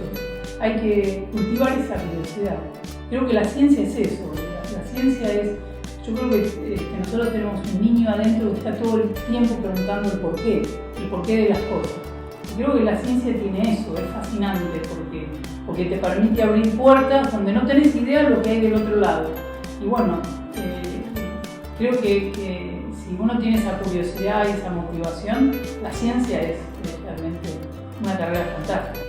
Hay que cultivar esa curiosidad. Creo que la ciencia es eso. La ciencia es, yo creo que nosotros tenemos un niño adentro que está todo el tiempo preguntando el porqué de las cosas. Y creo que la ciencia tiene eso, es fascinante porque te permite abrir puertas donde no tenés idea de lo que hay del otro lado. Y bueno, creo que si uno tiene esa curiosidad y esa motivación, la ciencia es realmente una carrera fantástica.